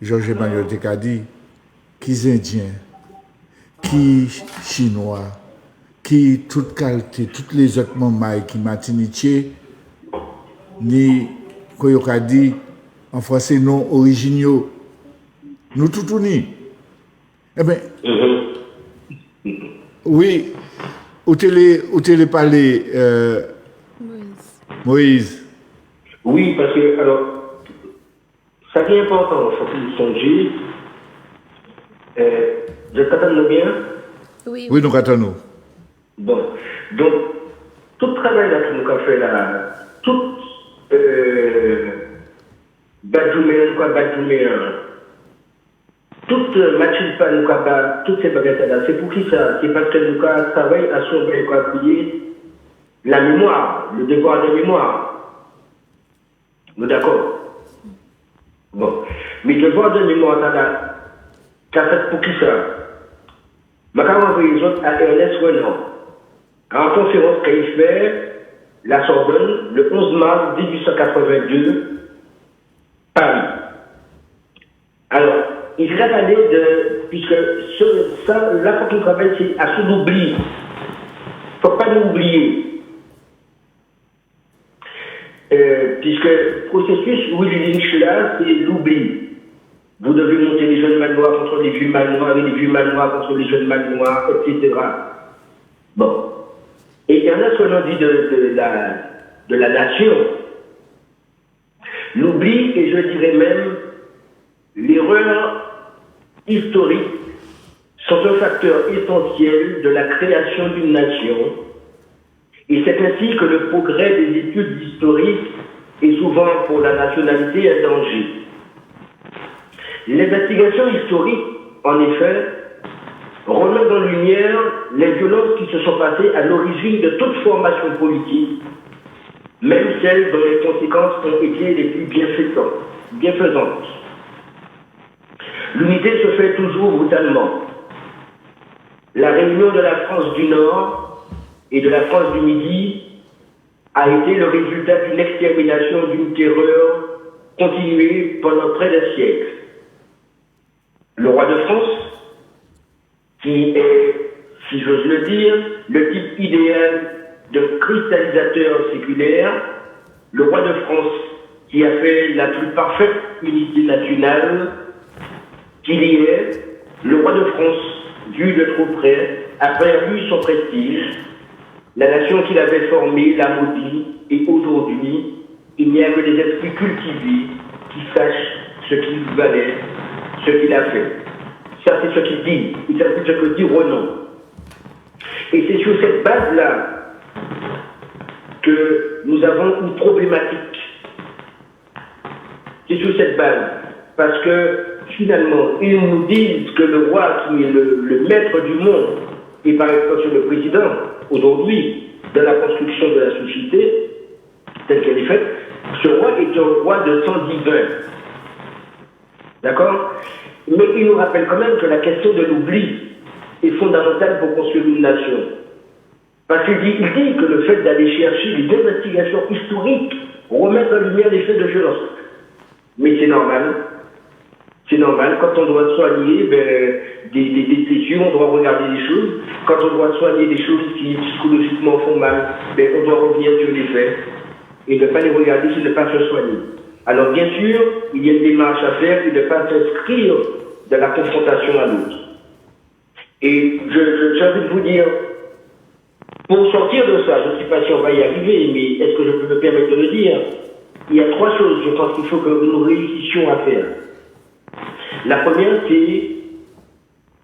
Georges Emmanuel te dit qui Indiens, qui Chinois, qui toute qualité, toutes les autres membres qui Martiniquais, ni quoi dit en français non originaux, nous tout unis. Eh bien, oui, au télé parler, Moïse. Oui, parce que, alors, ça qui est important, il faut que vous songiez. Vous êtes bien? Oui, nous attendons. Bon, donc, tout le travail là que nous avons fait là, tout Badjouméen, toute Machilpa, nous avons toutes ces bagages là, c'est pour qui ça? C'est parce que nous avons travaillé à surveiller, appuyer la mémoire, le devoir de mémoire. Nous d'accord? Bon, mais le devoir de mémoire, ça fait pour qui ça? Je vais envoyer les autres à Ernest Renan. En conférence qu'il fait, la Sorbonne, le 11 mars 1882, Paris. Alors, il serait allé de, puisque ça, là, faut qu'il travaille, c'est à sous l'oubli. Il ne faut pas nous oublier. Puisque le processus Willy Lynch là, c'est l'oubli. Vous devez monter les jeunes manoirs contre les vieux manoirs et les vieux manoirs contre les jeunes manoirs, etc. Bon. Et Ernest Renan dit de la nation, l'oubli, et je dirais même l'erreur historique, sont un facteur essentiel de la création d'une nation, et c'est ainsi que le progrès des études historiques est souvent pour la nationalité un danger. L'investigation historique, en effet, remet en lumière les violences qui se sont passées à l'origine de toute formation politique, même celles dont les conséquences ont été les plus bienfaisantes. L'unité se fait toujours brutalement. La réunion de la France du Nord et de la France du Midi a été le résultat d'une extermination, d'une terreur continuée pendant près d'un siècle. Le roi de France, qui est, si j'ose le dire, le type idéal de cristallisateur séculaire, le roi de France, qui a fait la plus parfaite unité nationale qu'il y ait, le roi de France, vu de trop près, a perdu son prestige. La nation qu'il avait formée l'a maudit, et aujourd'hui, il n'y a que des esprits cultivés qui sachent ce qu'il valait, ce qu'il a fait. Ça, c'est ce qu'il dit. Et ça, c'est ce que dit Renan. Et c'est sur cette base-là que nous avons une problématique. C'est sur cette base. Parce que, finalement, ils nous disent que le roi, qui est le maître du monde, et par extension le président, aujourd'hui, de la construction de la société, telle qu'elle est faite, ce roi est un roi de sang divin. D'accord? Mais il nous rappelle quand même que la question de l'oubli est fondamentale pour construire une nation. Parce qu'il dit que le fait d'aller chercher des investigations historiques remet en lumière les faits de violence. Mais c'est normal. C'est normal. Quand on doit soigner des blessures, on doit regarder des choses. Quand on doit soigner des choses qui psychologiquement font mal, on doit revenir sur les faits et ne pas les regarder, c'est ne pas se soigner. Alors bien sûr, il y a une démarche à faire et de ne pas s'inscrire de la confrontation à l'autre. Et j'ai envie de vous dire, pour sortir de ça, je ne sais pas si on va y arriver, mais est-ce que je peux me permettre de le dire? Il y a trois choses, je pense qu'il faut que nous réussissions à faire. La première, c'est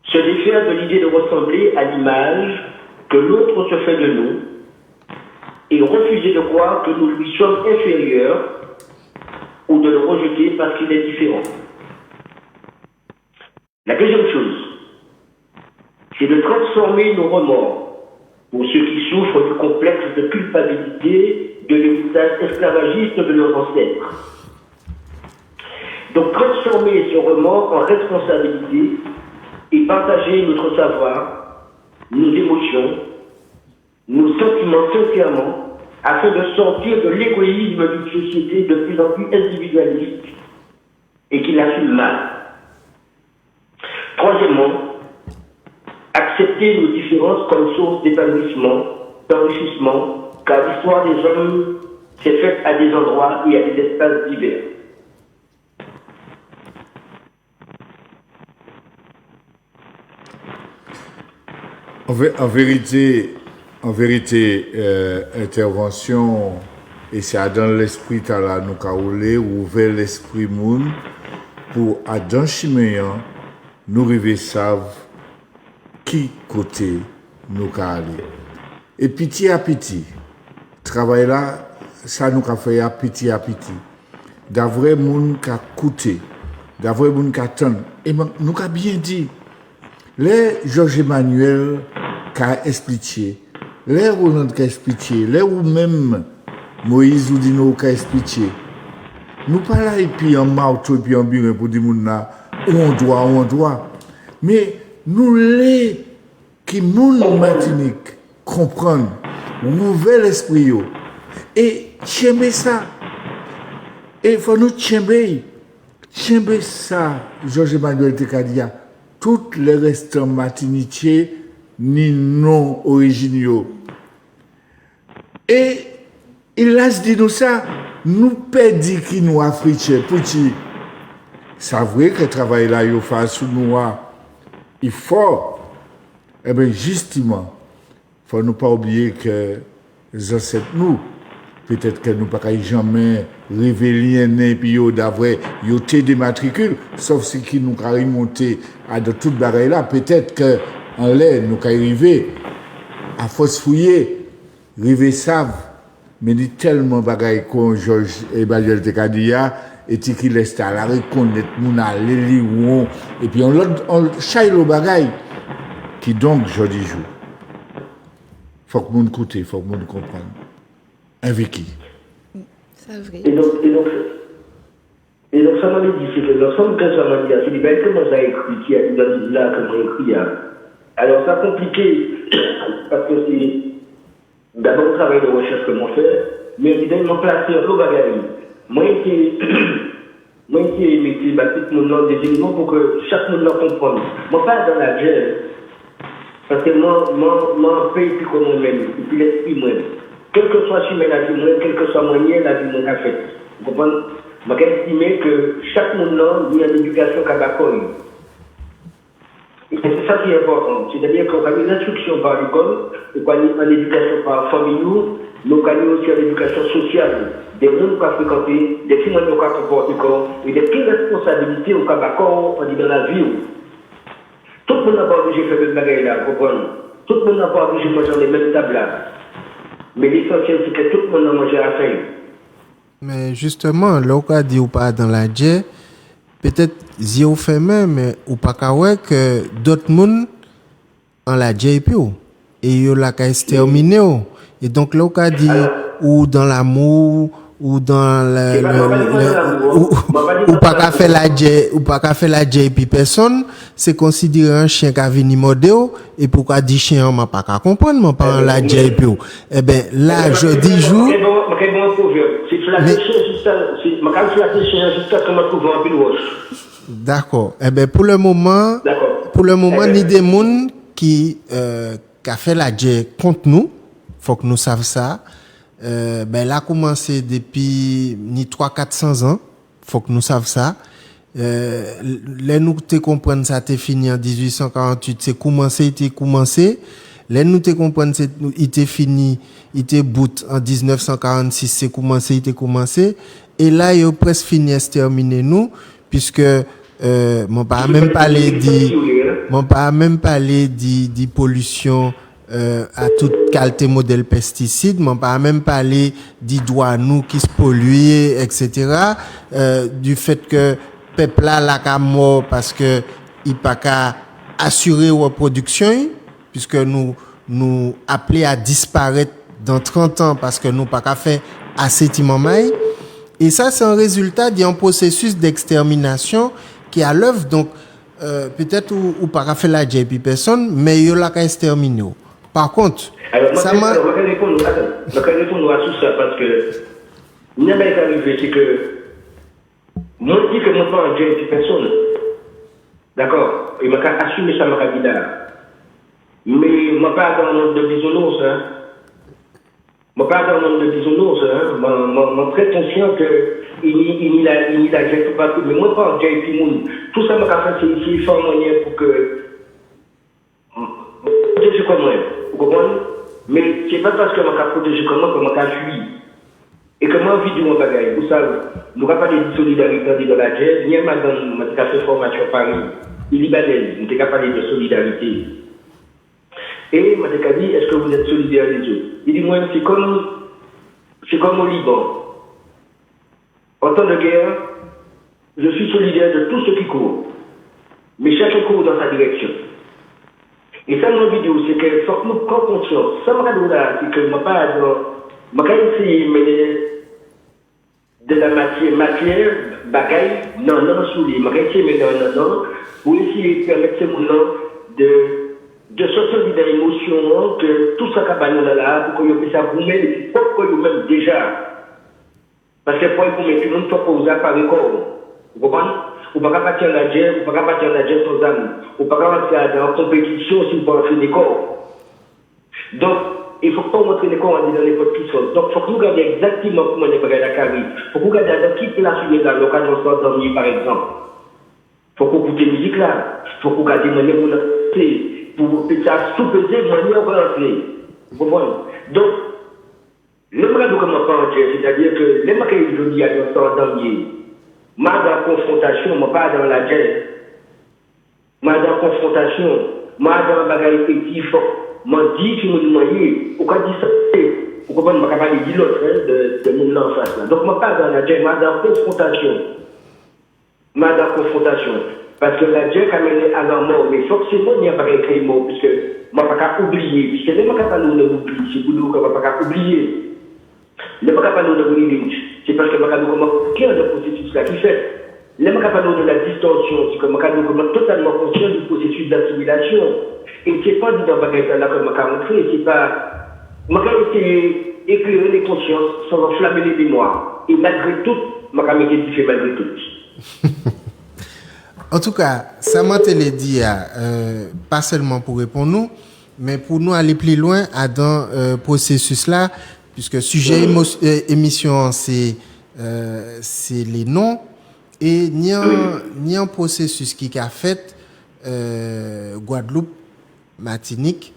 se défaire de l'idée de ressembler à l'image que l'autre se fait de nous et refuser de croire que nous lui sommes inférieurs ou de le rejeter parce qu'il est différent. La deuxième chose, c'est de transformer nos remords pour ceux qui souffrent du complexe de culpabilité de l'héritage esclavagiste de leurs ancêtres. Donc transformer ce remords en responsabilité et partager notre savoir, nos émotions, nos sentiments sincèrement, afin de sortir de l'égoïsme d'une société de plus en plus individualiste et qui l'assume mal. Troisièmement, accepter nos différences comme source d'épanouissement, d'enrichissement, car l'histoire des hommes s'est faite à des endroits et à des espaces divers. En vérité, intervention, et c'est dans l'esprit à nous kaoulé, ouvert l'esprit moun, pour Adam Chiméan, nous rêver savent qui côté nous ka aller. Et petit à petit, travail là, ça nous a fait à petit. D'avoir moun ka coûté, d'avoir moun ka attendre. Et nous a bien dit, les Georges Emmanuel qu'a expliqué, les Roland qu'a expliqué, les ou même Moïse Oudino qu'a expliqué. Nous pas là et puis en marteau et puis en bureau pour dire là où on doit. Mais nous les qui moun Martinique comprennent, ouvrir l'esprit et chember ça. Et il faut nous chember ça, Georges Emmanuel Tekadia. Toutes les restants martiniquais ni non originaux. Et il a dit nous ça, nous perdons qui nous africains, petit. C'est vrai que le travail là, il fait sous nous, il faut. Eh bien, justement, il ne faut nous pas oublier que les ancêtres nous, peut-être que nous ne pouvons jamais révéler et puis d'avoir des matricules, sauf ce qui nous a remonté à de toutes bagailles là. Peut-être qu'en l'air, nous avons arrivé à force fouiller, river savent, mais il y a tellement de bagailles qu'on Georges Emmanuel Tekadia et qui laisse à la reconnaître, nous allons lire, et puis on chaille le bagaille qui donc, je dis, il faut que nous écoutons, il faut que nous comprenions. Avec qui? C'est vrai. Et donc ça m'a dit, c'est que l'ensemble que ça m'a dit, c'est bien que moi j'ai écrit, qui a dit dans le là que j'ai écrit. Alors ça compliqué, parce que c'est d'abord le travail de recherche que moi fais, mais évidemment placé un peu bagaille. Moi qui mettais tout mon nom des éléments pour que chaque monde comprenne. Moi pas dans la guerre, parce que moi pays plus comme moi-même, et puis l'esprit moi. Quel que soit si la vie, quel que soit moyen, la vie a fait. Vous comprenez? Je estime que chaque monde a une éducation qui a d'accord. Et c'est ça qui est important. C'est-à-dire qu'on a une instruction par l'école, on a une éducation par la famille, nous avons aussi une éducation sociale. Des gens qui ont fréquenté, des filles qui ont comporté, et des petites responsabilités qui ont d'accord dans la vie. Tout le monde n'a pas obligé de faire le bagage là, vous comprenez? Tout le monde n'a pas obligé de manger dans les mêmes tables là. Mais l'essentiel, c'est que tout le monde a mangé à la fin. Mais justement, là où on dit ou pas dans la Dje, peut-être si on fait même, mais ou pas que d'autres monde en la Dje et yo la ka exterminé. Et donc là où on dit ou dans l'amour ou dans ou pas qu'à faire la Dje ou pas qu'à faire la Dje puis personne, c'est considéré un chien qui a venu modéo et pourquoi dit chien m'a pas qu'à comprendre moi pas la Dje puis eh ben là je dis jour d'accord. Eh ben pour le moment ni des monde qui a fait la Dje contre nous, faut que nous savions ça. Ben là commencé depuis ni 300-400 ans, faut que nous savions ça. Les nous te comprendre ça t'est fini en 1848, c'est commencé. Les nous te comprendre c'est il était fini, il était bout en 1946, c'est commencé et là il presque fini exterminer nous puisque mon pas même parler de pollution à toute qualité modèle pesticide, mais on pas même parler des droits nous qui se polluent, etc. Du fait que peuple là la mort parce que il pas qu'à assurer reproduction, puisque nous appelés à disparaître dans 30 ans parce que nous pas qu'à faire assez timamaï. Et ça, c'est un résultat d'un processus d'extermination qui est à l'œuvre. Donc, peut-être ou pas qu'à faire la JP personne, mais il y a là qu'à exterminer. Par contre, alors, ça m'a... Je vais répondre à tout ça parce que il n'y a pas arrivé, c'est que moi, je dis que moi, pas en JP personne. D'accord? Il m'a assumé ça, ma vida. Mais moi, pas dans le monde de bisounours, hein. Moi, pas dans le monde de bisounours, hein. Moi, très conscient que il n'y a JP pas tout. Mais moi, pas en JP Moun. Tout ça, m'a fait, c'est ici, il faut un moyen pour que. Protéger comme moi. Vous comprenez? Mais c'est pas parce que je vais protéger comme moi que je vais fuir. Et que moi, envie de mon bagage. Vous savez, nous n'avons pas de solidarité dans la guerre. Ni madame, je fait formation à Paris. Il est badel. Nous n'avons pas parlé de solidarité. Et je lui ai dit, est-ce que vous êtes solidaires les autres? Il dit, moi, c'est comme au Liban. En temps de guerre, je suis solidaire de tous ceux qui courent. Mais chacun court dans sa direction. Et ça, mon vidéo, c'est que faut que nous prenions conscience. Ça, c'est que je ne pas essayer de la matière, bagaille, non, sous les. Je vais essayer non, pour essayer de permettre ces gens de sortir de l'émotion, que tout ça qui là, pour qu'on puisse vous-même, et pour vous-même déjà. Parce que pour vous-même, tout le monde faut vous appareiller corps. Vous comprenez? Ou pas partir la guerre, ou pas partir la guerre sans âme, ou pas partir en compétition si vous pas entrer des corps. Donc, il ne faut pas montrer des corps dans n'importe qui soit. Donc, il faut que nous gardions exactement comment on est prêt à la carrière. Il faut que nous gardions dans qui place où est dans l'occasion de dormir, par exemple. Il faut qu'on écoute la musique là. Il faut qu'on garde les manières pour que ça sous-peser les manières pour entrer. Vous comprenez? Donc, le monde comment pas entrer, c'est-à-dire que les gens qui aujourd'hui à dormir, moi, dans la confrontation, moi, pas dans la guerre. Moi, dans la confrontation, moi, dans la bagaille effective, moi, dis que je suis ou quand dit ça, vous comprenez, je ne vais pas parler de l'autre, de mon en face. Là. Donc, moi, pas dans la guerre, moi, dans la confrontation. Moi, dans la confrontation. Parce que la guerre a mené à la mort, mais forcément, il n'y a pas écrit mort, puisque je ne vais pas oublier. Puisque les gens qui parlent de l'oubli, c'est pour nous qu'on ne va pas oublier. Les gens qui parlent de l'oubli, c'est parce que je ne vais pas comment quel est le processus là qui fait. Les gens qui parlent de la distorsion, c'est que je suis totalement conscient du processus d'assimilation. Et ce n'est pas dans le bagage là que je vais montrer, c'est pas. Je vais essayer d'éclairer les consciences sans enflammer les mémoires. Et malgré tout, je vais mettre des différents malgré tout. En tout cas, ça m'a dit, pas seulement pour répondre nous, mais pour nous aller plus loin dans le processus là, puisque sujet émission c'est les noms et ni un processus qui a fait Guadeloupe, Martinique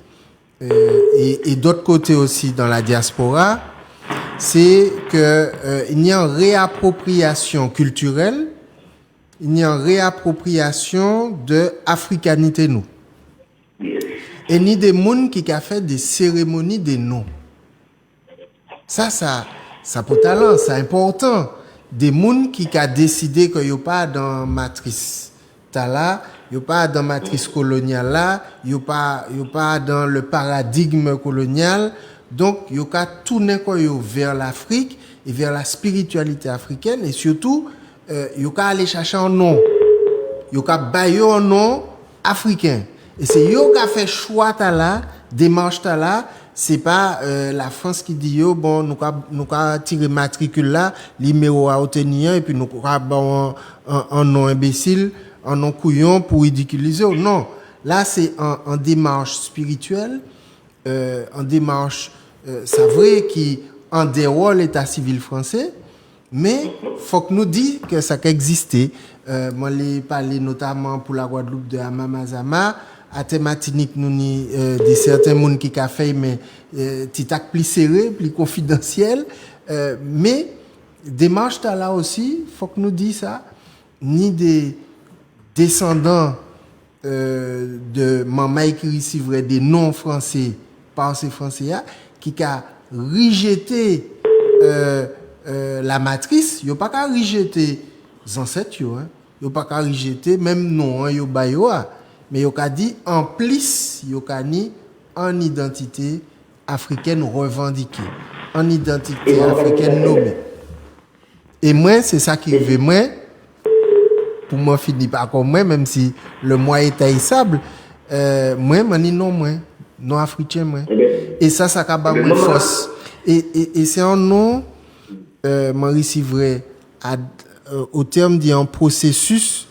et d'autres côtés aussi dans la diaspora, c'est que il y a une réappropriation culturelle, il y a une réappropriation de africanité nous. Et ni des gens qui a fait des cérémonies des noms. Ça pour talent, c'est important. Des gens qui a décidé que yo pas dans matrice là, yo pas dans matrice coloniale là, yo pas dans le paradigme colonial. Donc yo ka tourner vers l'Afrique et vers la spiritualité africaine et surtout yo ka aller chercher un nom. Yo ka bailler un nom africain. Et c'est yo qui a fait choix là, démarche là, c'est pas la France qui dit yo bon nous ka tirer matricule là, numéro à obtenir et puis nous ka bon un nom imbécile, un nom couillon pour ridiculiser. Non, là c'est en démarche spirituelle, en démarche c'est vrai qui en dehors l'état civil français, mais faut que nous dit que ça existait. Moi les parler notamment pour la Guadeloupe de Amamazama. À thématique nous ni des certains monde qui a fait mais titac plus serré plus confidentiel mais démarche là aussi faut que nous dit ça ni des descendants de maman qui recevraient des noms français pensée française qui a rejeté la matrice, yo pas qu'à rejeter les ancêtres yo, hein. Yo pas qu'à rejeter même non hein, yo ba yo a, mais yo ka dit en plus yo ka ni en identité africaine revendiquée, en identité africaine nommée. Et moi c'est ça qui veut moi pour moi finir pas comme moi même si le moi est haïssable, moi mani non africain moi. Et ça ka ba moi force. Et c'est un nom Maurice Ivray au terme d'un processus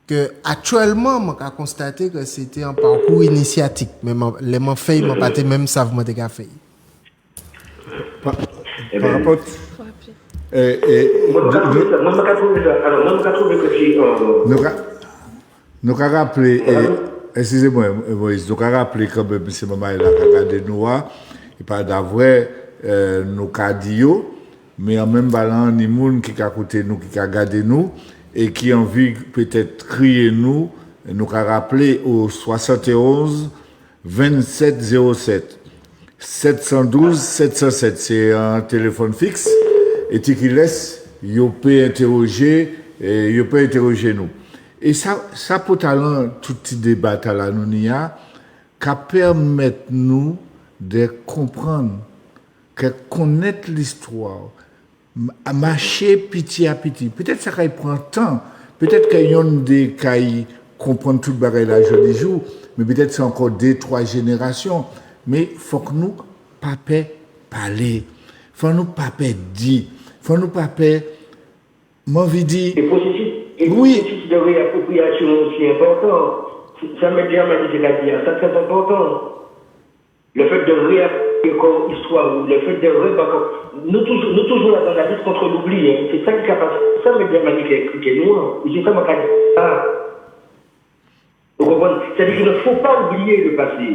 que actuellement moi a constaté que c'était un parcours initiatique mais les m'en fait m'en pas même savent moi t'ai fait par rapport nous avons rappelé, excusez-moi Moïse, nous avons rappelé quand même M. Maman il a regardé nous, et pas d'avoir nous avons mais en même temps, il y a des gens qui ont écouté nous, qui ont regardé nous, et qui ont envie peut-être crier nous avons rappelé au 71 27 07 712 707. C'est un téléphone fixe, et qui laisse, vous pouvez interroger nous. Et ça pour talent, tout petit débat là, nous y a, qui permet nous de comprendre, de connaître l'histoire, marcher petit à petit. Peut-être ça prend temps, peut-être qu'il y a des cas comprendre tout le bagage là jour jour, mais peut-être c'est encore 2-3 générations. Mais il faut que nous pas parler, faut nous pas dire, faut nous pas m'envie dire. Oui. De réappropriation aussi important. Ça m'est bien dit, c'est-à-dire, ça c'est important. Le fait de réapproprier comme histoire, ou le fait de nous toujours dans la lutte contre l'oubli, hein. C'est ça qui est capable. Ça m'est bien magnifique, que nous, et c'est ça m'a dit. Vous comprenez? C'est-à-dire qu'il ne faut pas oublier le passé.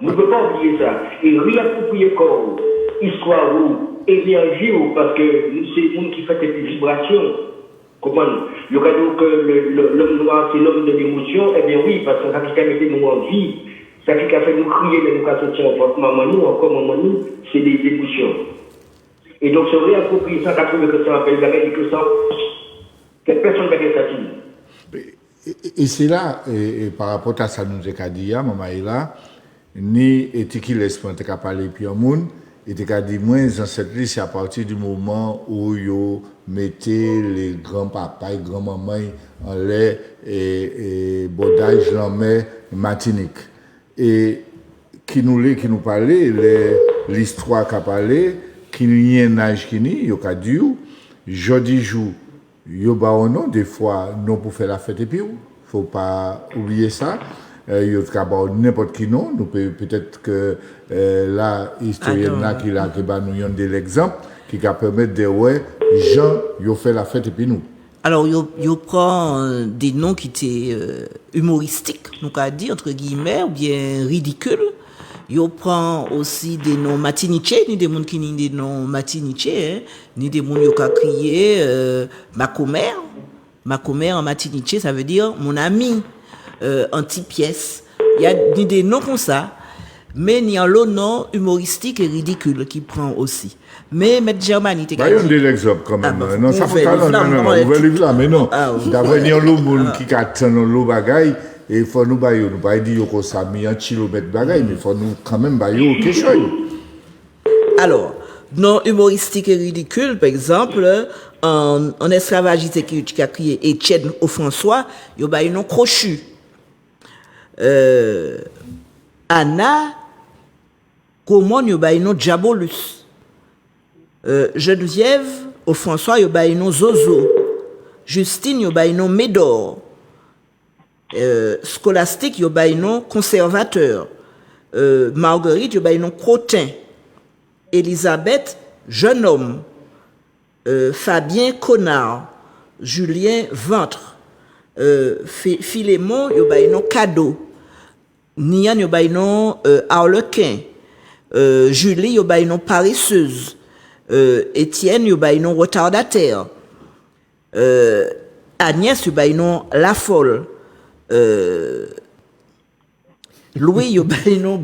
On ne peut pas oublier ça. Et réapproprier comme histoire ou énergie, parce que c'est le monde qui fait des vibrations. Comment le cadeau que l'homme noir c'est l'homme de l'émotion, eh bien oui, parce que ça qui a mis nous en vie, ça qui a fait nous crier, mais nous a sorti en votre maman nous, encore maman nous, c'est des émotions. Et donc se réapproprier ça, trouvé que ça appelle et que ça, que personne ne va ça. Et c'est là, et par rapport à ça nous a dit, maman est là, ni éthique laisse-moi te parler puis un monde. Et tu as dit, moi, dans cette liste, c'est à partir du moment où vous mettez les grands-papas et grands-mamans en l'air et bordage en mer Martinique. Et qui nous parlait, l'histoire qu'a parlé, qui n'y a un âge qui n'y a, il dit, jeudi jour, il y a non, des fois, non pour faire la fête et puis, il ne faut pas oublier ça. Il y a n'importe qui non, nous peut-être que la historienne là qui nous donne l'exemple qui va permettre de ouais gens ils ont fait la fête et puis nous. Alors yo prend des noms qui étaient humoristiques, donc à dire entre guillemets ou bien ridicules. Yo prend aussi des noms matiniche, ni des monde qui ni des noms matiniche, hein, ni des monde yo ka crier ma commère en matiniche, ça veut dire mon ami. Anti-pièce. Il y a des noms comme ça, mais il y a l'autre nom humoristique et ridicule qui prend aussi. Mais Maître Germani, t'es il y a des exemples quand même. Non, ça faut pas, non, on va livrer là, mais non. D'avoir il y a l'homme qui attend l'eau bagaille, et il faut nous bailler, nous pas dire que ça met un kilomètre bagaille, mais il faut nous quand même bailler quelque chose. Alors, non humoristique et ridicule, par exemple, en esclavagiste qui a crié Étienne au François, il y a un nom crochu. Anna, comment y a un Diabolus. Geneviève, au François, y a un Zozo. Justine, y a un Médor. Scolastique, y a un conservateur. Marguerite, y a un Crotin. Elisabeth, jeune homme. Fabien, connard. Julien, ventre. Philémon, y a un cadeau. Nian, y a un harlequin. Julie, y a un paresseuse. Étienne, y a un retardataire. Agnès, y a un la folle. Louis, y a un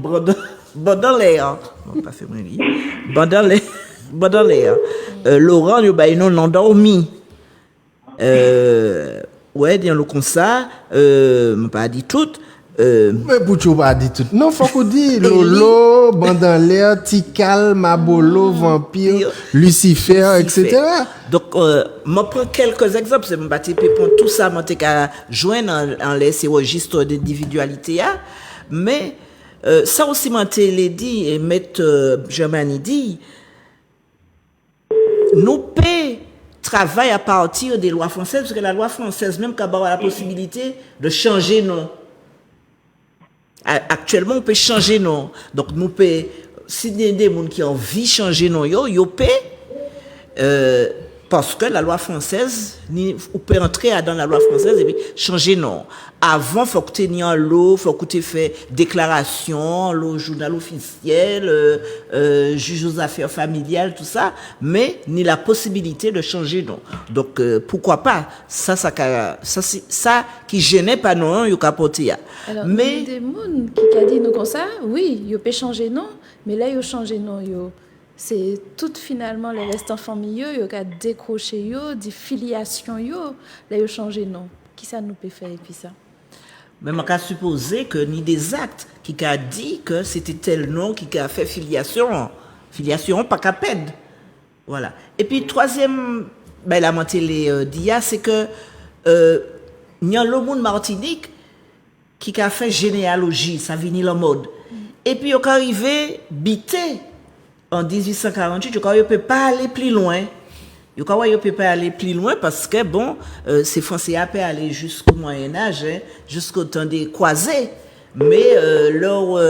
bon dans l'air. Non, pas fait moi, bon dans l'air. Bon dans l'air. Laurent, il y a un endormi. Ouais, dans le comme ça, pas dit tout. Mais pour tu pas dit tout. Non, faut qu'on dise Lolo, Bandan l'air, Tikal, Mabolo, Vampire, Lucifer, etc. Donc, je prends quelques exemples. Je vais prendre tout ça, je vais joindre en les registres d'individualité. Mais ça aussi, je l'ai dit, et Maître Germani dit, nous payons travail à partir des lois françaises, parce que la loi française, même quand on a la possibilité de changer nom. Actuellement, on peut changer nom. Donc, nous payons, si il y a des gens qui ont envie de changer nom, ils payent, parce que la loi française, on peut entrer dans la loi française et puis changer nom. Avant, il faut que tu aies l'eau, il faut que tu aies fait déclaration, le journal officiel, juge aux affaires familiales, tout ça, mais ni la possibilité de changer nom. Donc, pourquoi pas? Ça qui gênait pas non, il y a porté. Alors, mais il y a des gens qui ont dit nous comme ça, oui, ils peuvent changer nom, mais là, ils ont changé nom. C'est tout finalement les restants familiaux, ils ont décroché, des filiations, là, ils ont changé nom. Qui ça nous peut faire et puis ça? Mais on peut supposer que ni des actes qui a dit que c'était tel nom qui a fait filiation pas qu'à perdre. Voilà. Et puis troisième, la mentalité d'IA, c'est que il y a le monde Martinique qui a fait généalogie, ça vient la mode. Et puis on est arrivé bité en 1848, on ne peut pas aller plus loin. Il ne peut pas aller plus loin parce que, bon, ces Français peuvent aller jusqu'au Moyen-Âge, jusqu'au temps des croisés. Mais leurs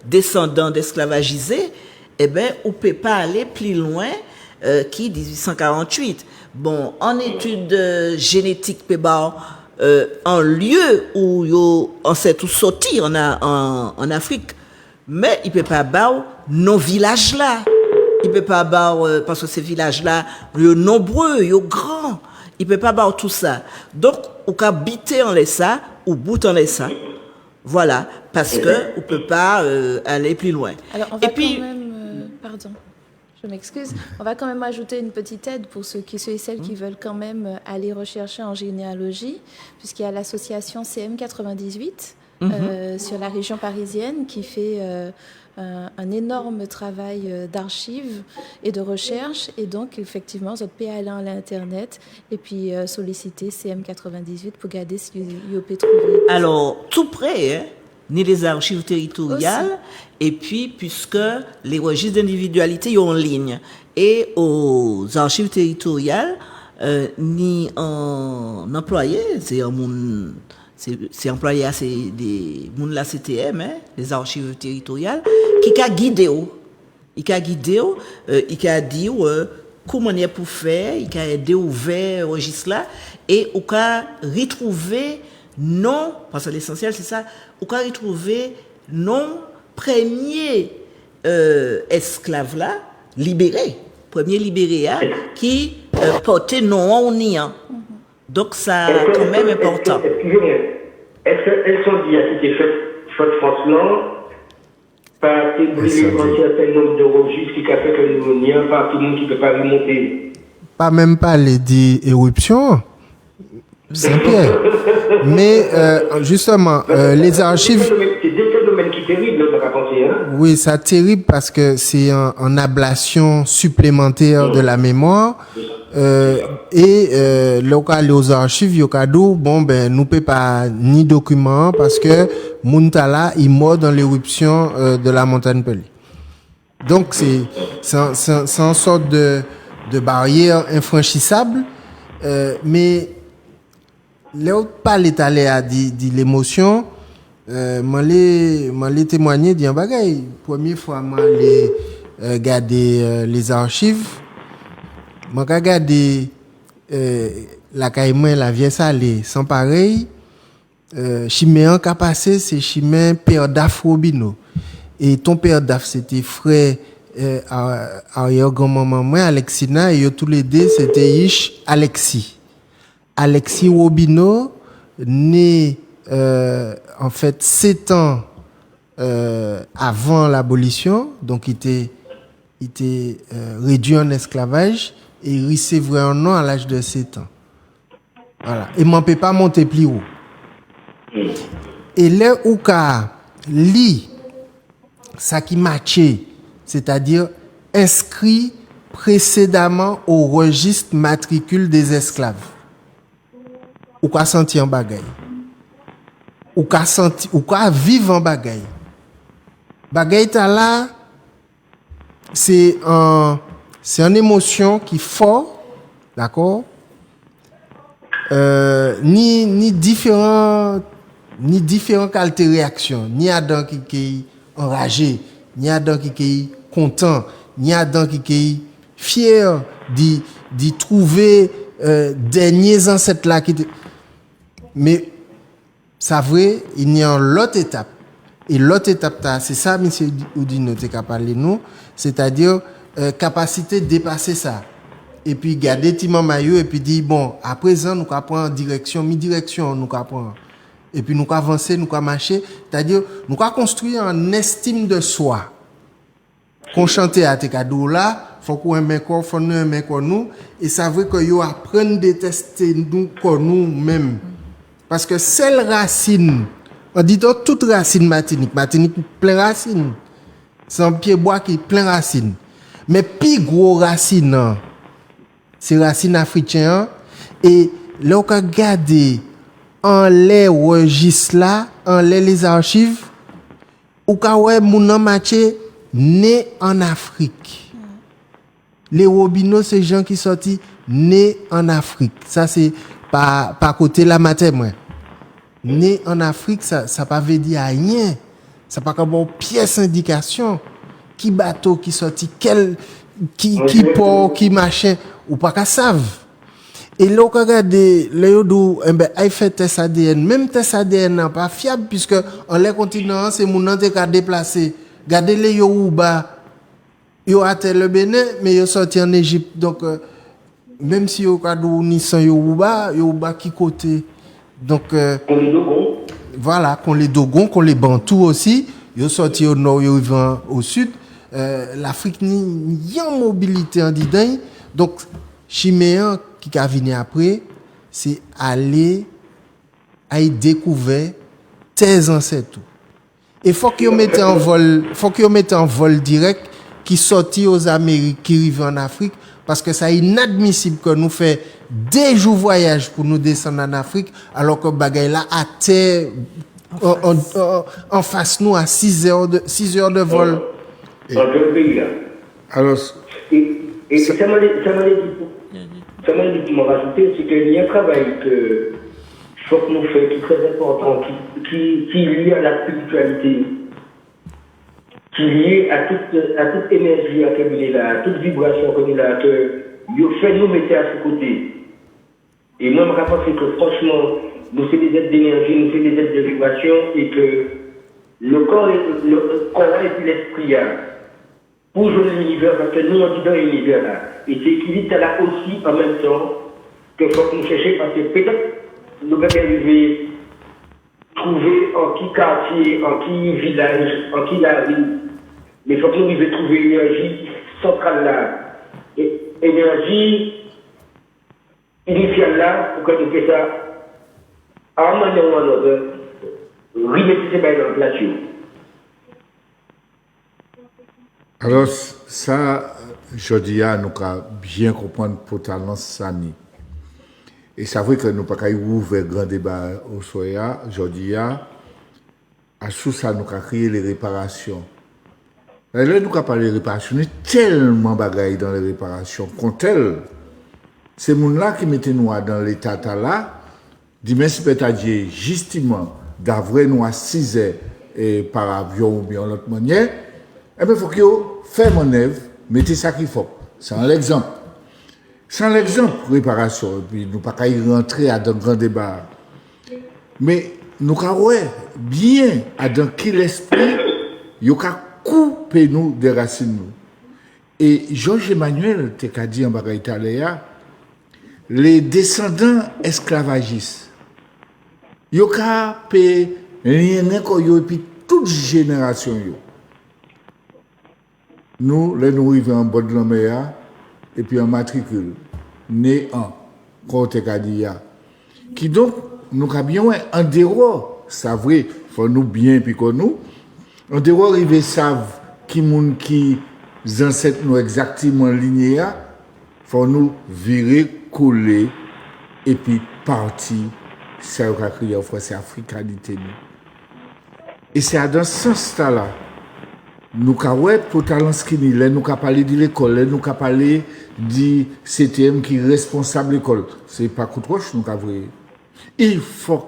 descendants d'esclavagisés, on ne peut pas aller plus loin qu'en 1848. Bon, en études génétiques, en lieu où on sait tout sortir en Afrique, mais il ne peut pas avoir nos villages là. Il ne peut pas avoir, parce que ces villages-là, ils sont nombreux, ils sont grands. Il ne peut pas avoir tout ça. Donc, on peut habiter en ça, ou bout en ça. Voilà, parce qu'on ne peut pas aller plus loin. Alors, on va quand même... pardon, je m'excuse. On va quand même ajouter une petite aide pour ceux et celles qui veulent quand même aller rechercher en généalogie, puisqu'il y a l'association CM98 sur la région parisienne qui fait... un énorme travail d'archives et de recherche, et donc effectivement vous pouvez aller à l'internet et puis solliciter CM98 pour regarder si vous pouvez trouver. Alors tout près, ni les archives territoriales aussi. Et puis puisque les registres d'individualité sont en ligne, et aux archives territoriales ni en employé, c'est un monde. C'est employé à des monde la CTM, les archives territoriales, qui a guidé, il a dit comment on est pour faire, il a aidé ouvert registre là, et on a retrouvé non, parce que l'essentiel c'est ça, on a retrouvé non premier esclave là libéré, qui portait non en niant. Donc, ça quand même important. Excusez-moi, est-ce qu'elles sont dit à qui est faite France-là, par un certain nombre de registres qui a fait que nous n'y a pas tout le monde qui ne peut pas remonter? Pas même pas les dit éruptions. Saint-Pierre. Mais justement, les archives... C'est deux phénomènes qui sont terribles, on va penser. Oui, c'est terrible parce que c'est une ablation supplémentaire de la mémoire. Et local aux archives yokado nous peut pas ni document parce que Muntala il mort dans l'éruption de la montagne Pelée. Donc c'est une sorte de barrière infranchissable, mais l'autre pas l'étaler à dit l'émotion, m'allais témoigner d'un bagay. Première fois m'allais regarder les archives. Moi, j'ai regardé la caïman, la vieille salée, sans pareil. Chiméen qui a passé, c'est Chiméen Père Daf Robino. Et ton Père Daf, c'était frère arrière-grand-maman, moi, Alexina, et tous les deux, c'était Ish Alexis. Alexis Robino, né, en fait, 7 ans avant l'abolition, donc il était réduit en esclavage et il recevrait un nom à l'âge de 7 ans. Voilà. Et m'en peut pas monter plus haut. Et là où qu'a lit ça qui matché, c'est-à-dire inscrit précédemment au registre matricule des esclaves. Ou qu'a senti en bagaille. Ou qu'a vivre en bagaille. Bagaille ta là, c'est une émotion qui fort, d'accord? Ni différentes qualités de réaction, ni Adam qui est enragé, ni Adam qui est content, ni Adam qui est fier d'y trouver derniers ancêtres là qui mais ça vrai il y a une autre étape et l'autre étape c'est ça monsieur Oudino t'es capable parler nous, c'est-à-dire capacité de dépasser ça. Et puis garder Timon Maillot et puis dire bon à présent nous allons prendre direction mi-direction nous allons prendre et puis nous allons avancer nous allons marcher, c'est-à-dire nous allons construire une estime de soi qu'on chanter à tes cadeaux là faut qu'on aimer corps faut nous aimer corps nous et ça veut que yo apprendre détester nous corps nous même parce que celle racine on dit toute racine Martinique plein racine sans pied bois qui plein racine mais plus gros racine non, c'est racines africaines et là on regarde en les registres là en les archives ou ka ouais moun matché né en Afrique. Les Robineau c'est gens qui sorti né en Afrique. Ça c'est pas côté la matin moi. Né en Afrique ça pas veut dire rien. Ça pas comme une pièce indication qui bateau qui sorti quel qui port qui machin ou pas qu'à savent. Et là, on regarde les yodo, il fait test ADN. Même test ADN n'est pas fiable puisque en les continents, c'est mon nom qui a déplacé. Regardez les Yoruba, yo a le Bénin, mais yo sorti en Égypte. Donc, même si yo kadou ni sans Yoruba qui côté. Donc, voilà, qu'on les Dogons, qu'on les Bantous aussi, yo sorti au nord, yo vivant au sud. L'Afrique n'y a mobilité en dedans. Donc, Chiméen qui a venu après, c'est aller à découvrir tes ancêtres. Et faut qu'ils mettent en vol direct qui sortit aux Amériques, qui arrive en Afrique, parce que c'est inadmissible que nous fassions des jours voyage pour nous descendre en Afrique, alors que bagaille là à terre en face nous à 6 heures de vol. Alors, ça m'a dit pour rajouter, c'est qu'il y a un travail que faut que nous fassions qui est très important, qui est lié à la spiritualité, qui est lié à toute énergie qu'on est là, à toute vibration qu'on est là, que nous fait nous mettre à ce côté. Et moi, je pense que franchement, nous sommes des êtres d'énergie, nous sommes des êtres de vibration, et que le corps et puis l'esprit, pour jouer l'univers, parce que nous, on dit dans l'univers là. Et c'est équilibre là aussi en même temps que faut que nous cherchions, parce que peut-être nous allons arriver à trouver en qui quartier, en qui village, en qui la ville. Mais il faut que nous arrivions à trouver l'énergie centrale là. Et énergie initiale là, pour que nous fassions ça à un moment ou à un autre, remettre ces bails en place. Alors, ça, je dis à nous bien comprendre pour talent ça. Et c'est vrai que nous pas qu'à ouvrir grand débat au soya, je dis à sous ça nous avons créé les réparations. Et là, nous avons parlé de réparations, il y a tellement de bagailles dans les réparations, qu'on tel, ces gens-là qui mettaient nous dans l'état là, dit mais c'est justement d'avoir nous à 6 heures et par avion ou bien l'autre manière. Eh bien, il faut que vous fassiez mon œuvre, mettez ça qu'il faut. C'est l'exemple. Sans l'exemple, réparation, et puis nous ne pouvons pas y rentrer dans un grand débat. Mais nous avons bien dans quel esprit, nous avons coupé nous des racines. Et Georges Emmanuel, tu as dit en Bagaïtaléa, les descendants esclavagistes, ils ont fait rien, et puis toute génération yo. Nous, là, nous arrivons en bord de la mer, et puis en matricule, né en, côté Kadia. Qui donc, nous avons un dehors, ça vrai, faut nous bien, puis que nous, en dehors, arriver savent qui moun qui ancêtres nous exactement linéa, faut nous virer, coller, et puis partir, ça va crier en français, africanité nous. Et c'est dans ce sens-là, nous avons pour talent skinny, nous avons parlé de l'école, nous avons parlé du CTM qui est responsable de l'école. Ce n'est pas coup de roche, nous avons. Il faut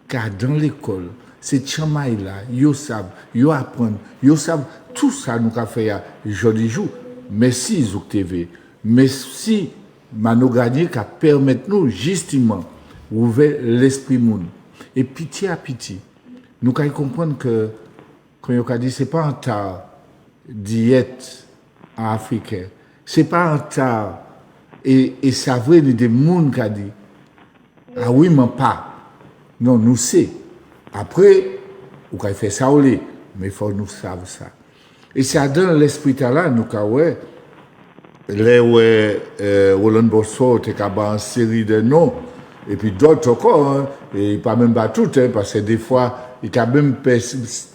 que dans l'école, ces chamaï-là, ils savent, ils apprennent, ils savent tout ça nous avons fait aujourd'hui jour. Merci Zouk TV. Merci Mano Gagné qui permet nous justement ouvrir l'esprit monde. Et petit à petit, nous avons comprendre que quand on a dit c'est pas un tas diète africain, c'est pas un tas et ça vrai des monde qui a dit ah oui mais pas non nous c'est après on a fait ça mais il faut nous savoir ça et c'est dans l'esprit là nous ka ouais les Roland Bosso t'es en série de noms et puis d'autres encore hein, et pas même pas tout hein, parce que des fois il a même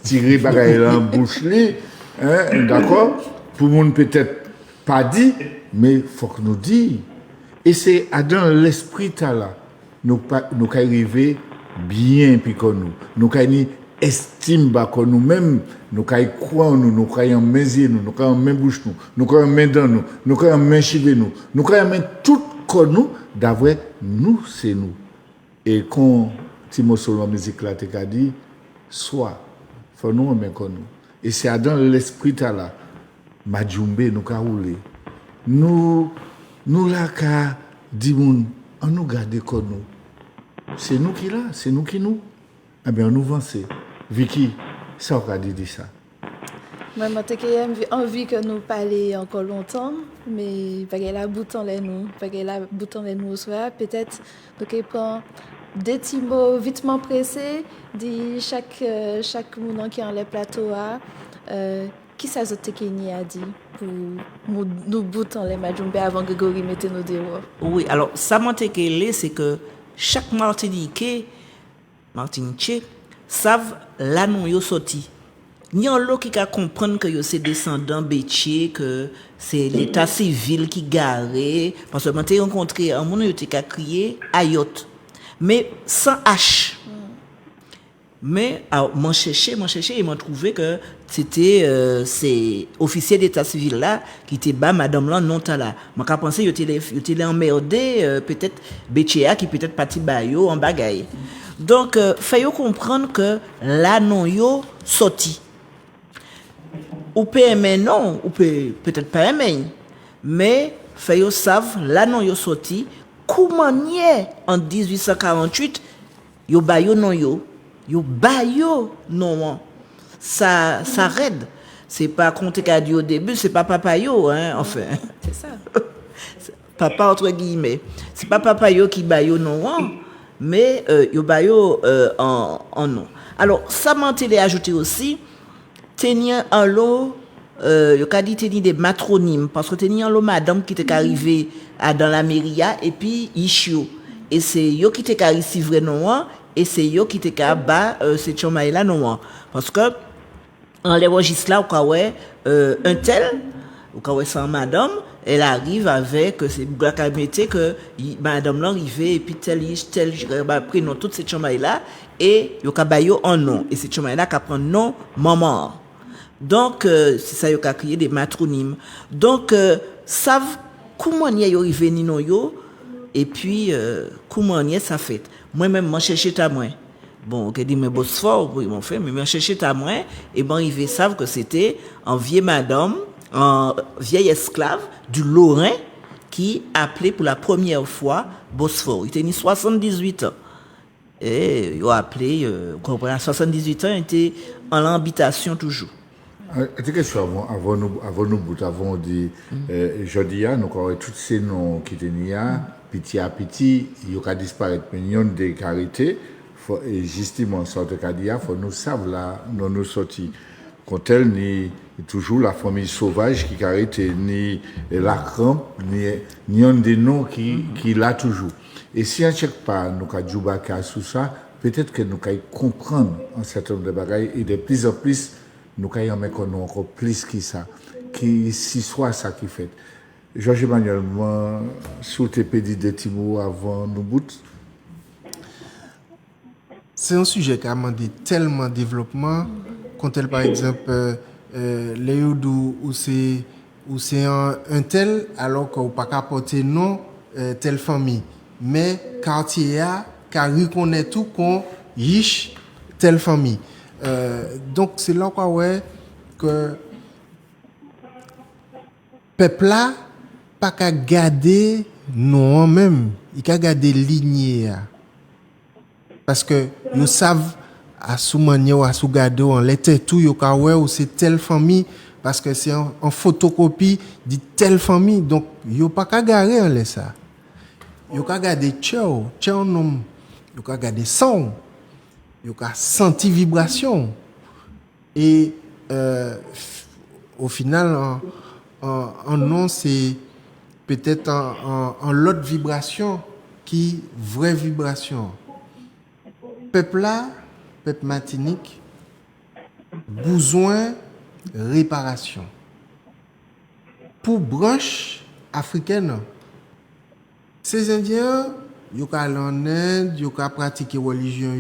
tiré bagaille en bouche li hein, d'accord pour monde peut-être pas dit mais faut que nous dit et c'est dans l'esprit là nous arriver bien puis que nous estime ba que nous même nous croire nous croyons main nous croyons main bouche nous croyons main dents nous croyons main cheveux nous croyons main tout que nous d'avoir nous c'est nous et quand Timo Solon musique là t'as dit soit faut nous main que nous et c'est dans l'esprit là Majumbe nous ka rouler nous là ka dit moun on nous garder que nous c'est nous qui là c'est nous qui nous eh bien nous avancer Vicky ça on a dit ça moi j'ai envie que nous parler encore longtemps mais parce que la bouton les nous soit peut-être donc prend des petits mots vitement pressés dit chaque monde qui est en les plateaux qui ça Zotekeni a dit pour nous boutons les Majumbe avant que Grégory mette nos dehors. Oui, alors ça Montekele c'est que chaque Martiniquais savent là non yo sorti. Ni en lot qui comprendre que yo c'est descendant Bétier que c'est l'état civil qui garé parce que moi j'ai rencontré un monde yo t'ai crié Ayot mais sans H. Mais m'en chercher et m'en trouvé que c'était c'est officier d'état civil là qui était bas madame là non ta là moi qu'a pensé yo t'ai emmerdé peut-être Bétia qui peut-être parti ba yo en bagaille donc fait yo comprendre que là non yo sorti ou PME non ou peut-être pas aimer mais fait yo savent là non yo sorti comment nier en 1848 yo ba yo non yo bayo non ça raide c'est pas compter qu'a dit au début c'est pas papa yo hein enfin c'est ça papa entre guillemets c'est pas papa yo qui bayo non mais yo bayo en non alors ça m'a télé ajouter aussi tenir en lot yo qu'a dit tenir des matronymes parce que tenir en lot madame qui était arrivé dans la mairie et puis Ishio et c'est yo qui était arrivé vrai non et c'est yo qui te ka ba c'est chomay là non parce que en les registres là ou ouais un tel ou ouais sans madame elle arrive avec c'est la mettait que madame là arrivée et puis tel prénom toutes ces chomay là et yo ka ba yo en nom et c'est chomay là qui prend nom maman donc c'est ça yo ka créer des matronymes donc savent comment y yo arrivé ni non yo et puis comment y ça fait moi-même moi chercher ta moi bon OK dit mais Bosphore oui mon frère mais moi chercher ta moi et bon ils savent que c'était en vieille madame en vieille esclave du Lorrain qui appelait pour la première fois Bosphore il tenait 78 ans et il a appelé à 78 ans il était en l'habitation toujours. Est-ce que avant nous dit Jodia nous avons tous ces noms qui tenaient petit à petit il y a disparaître mais il y a des carités et justement, sorte de faut nous savoir là, nous sortis. Quand elle ni toujours la famille sauvage qui arrête ni la crampe, ni un des noms qui l'a toujours. Et si on ne check pas nous ka djoubaka sous ça, peut-être que nous ka comprendre un certain nombre de bagailles et de plus en plus nous ka y en mettre encore plus que ça, qui si soit ça qui fait. Georges Emmanuel, moi, sur tes pédis de Timo avant nous bout. C'est un sujet qui a demandé tellement de développement, quand elle, par exemple, Léodou, où c'est un tel, alors qu'on n'a pas qu'à porter non telle famille. Mais quartier a reconnaît tout qu'on yish telle famille. Donc, c'est là qu'on voit que peuple là, pas qu'à garder non même, il qu'à garder lignée. Parce que nous savons à Soumania ou à Sougado en lettre tout yo ka ouais ou c'est telle famille parce que c'est en photocopie de telle famille donc yo pas qu'à garer en laisse ça. Yo ka garder tchao nom, yo ka garder son, yo ka senti vibration et au final en nom c'est peut-être en l'autre vibration qui vraie vibration. Peuple là, peuple Martinique, besoin réparation. Pour branche africaine, ces Indiens, ils ont allé en Inde, ils ont pratiqué la religion,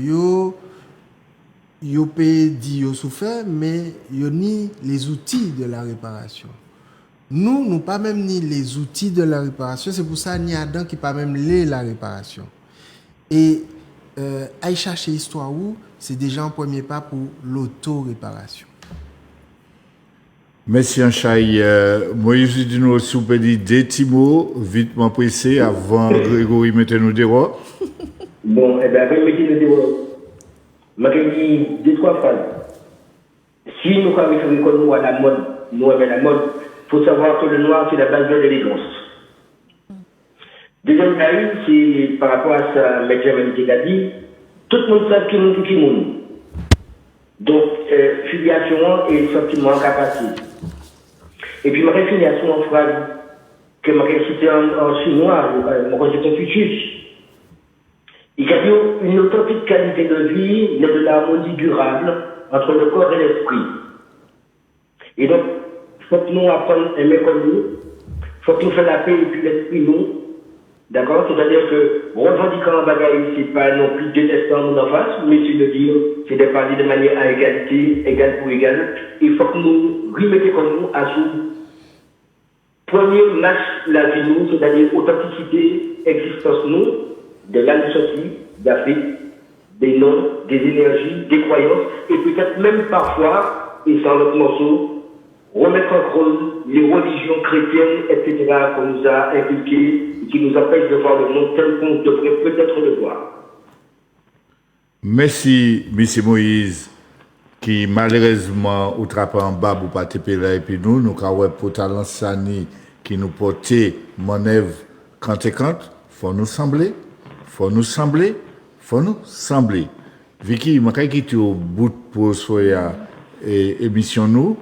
ils ont dit qu'ils souffert, mais ils ont ni les outils de la réparation. Nous, nous pas même ni les outils de la réparation, c'est pour ça qu'il y a Adam qui pas même la réparation. Et aller chercher l'histoire où c'est déjà un premier pas pour l'auto-réparation. Merci Anchaï. Moïse dit nous aussi peut dire deux petits mots vite pressé avant Grégory mette nous dehors. Bon, eh bien, avant de mettre nous dehors, je vais dire deux, trois phrases. Si nous avons nous à la mode, nous aimons la mode, il faut savoir que le noir, c'est la base de l'élégance. Deuxième ligne, c'est par rapport à ça, M. Germaine a dit, tout le monde sait qui est monde. Donc, filiation et sentiment capacité. Et puis, ma filiation en phrase, que ma cité en chinois, ma cité en futus. Il y a une authentique qualité de vie, mais de l'harmonie durable entre le corps et l'esprit. Et donc, il faut que nous apprenions à aimer comme nous, il faut que nous fassions la paix et puis l'esprit nous. D'accord? C'est-à-dire que revendiquant un bagage, c'est pas non plus détestant mon en face, mais c'est de dire, c'est de parler de manière à égalité, égal pour égal. Il faut que nous remettions comme nous à sous premier match la vie nous, c'est-à-dire authenticité, existence nous, de l'âme sortie, d'Afrique, des noms, des énergies, des croyances, et peut-être même parfois, et sans l'autre morceau, remettre en cause les religions chrétiennes, etc., qu'on nous a inculquées, qui nous empêchent de voir le monde tel qu'on devrait peut-être le voir. Merci, M. Moïse, qui malheureusement, au trappant en bas, pour pas te là, et puis nous avons pour talent Sani, qui nous portait mon œuvre quand et quand, faut nous sembler. Vicky, je vais quitter au bout pour soya émission nous.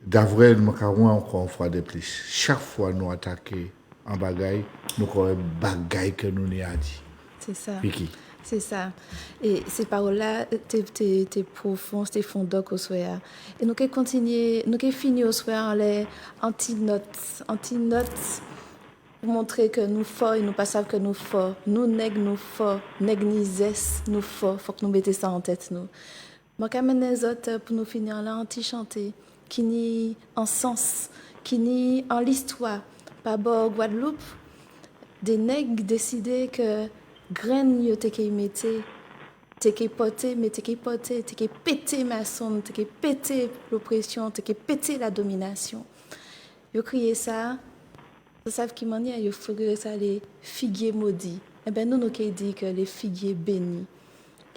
D'avril, nous avons encore une fois de plus. Chaque fois nous attaquons en bagaille, nous avons bagaille que nous n'y a dit. C'est ça. Vicky. C'est ça. Et ces paroles-là, t'es profondes, t'es fondoc au soya. Et nous allons continuer, nous allons finir au soya en les antinotes, pour montrer que nous forts et nous pas savent que nous forts. Nous forts, ni zès, nous forts. Faut que nous mettions ça en tête, nous. Moi, quand même, les autres, pour nous finir là, anti-chanter, qui ni en sens, qui ni en l'histoire, pas bord Guadeloupe, des nègres décidaient que graine yo te ke mette, te ke porter, mais te ke péter maçon, te ke péter l'oppression, te ke péter la domination. Yo crié ça, vous savez qui m'en y a, yo figuré ça les figuiers maudits. Eh ben nous qui dit que les figuiers bénis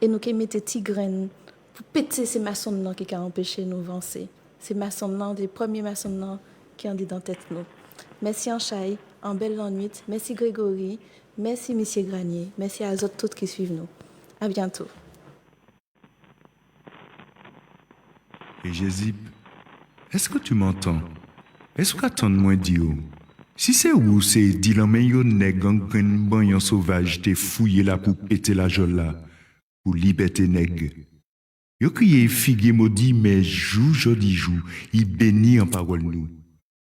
et nous qui mettons ti graines pour péter ces maçons là qui a empêché nous avancer. Ces maçons là, des premiers maçons là qui ont dit dans tête nous. Merci Anchaï, en belle nuit, merci Grégory. Merci, M. Granier. Merci à eux autres qui suivent nous. À bientôt. Et Jézib, est-ce que tu m'entends? Est-ce qu'attends moi Dio? Si c'est où c'est dit la meilleure nèg gang banyan sauvage t'es fouillé là pour péter la jolle là, pour liberté nèg. Yo crié figue maudit mais jodi jou, il bénit en parole nous.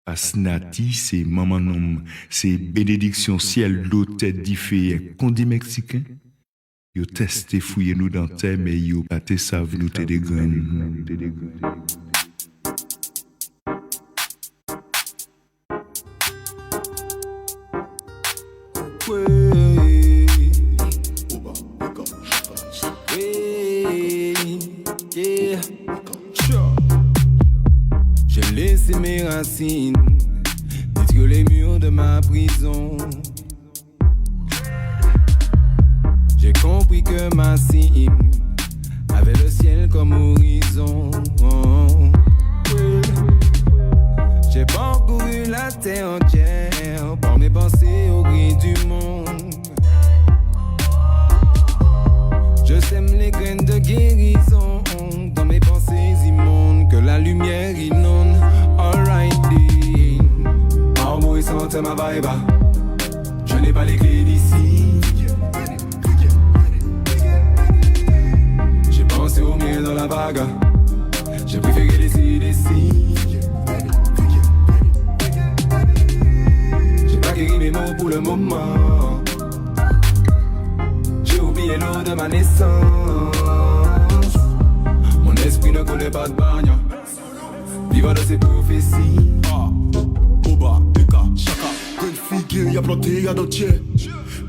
Asnati c'est maman nom, c'est bénédiction ciel d'eau tête d'ifé qu'on dit mexicain. Yo testé fouiller nous dans terre mais yo pas te savent nous te des graines. J'ai laissé mes racines détruire les murs de ma prison. J'ai compris que ma cime avait le ciel comme horizon. J'ai parcouru la terre entière par mes pensées au gris du monde. Je sème les graines de guérison dans mes pensées immondes que la lumière inonde. Alrighty, Marmo et sentait ma vibe. Je n'ai pas les clés d'ici. J'ai pensé au miel dans la vague. J'ai préféré laisser des signes. J'ai pas guéri mes mots pour le moment. J'ai oublié l'eau de ma naissance. Mon esprit ne connaît pas de bagne. Vivant de ses prophéties. Oba, Eka, Chaka. Quand il figue, y'a planté, y'a dentier.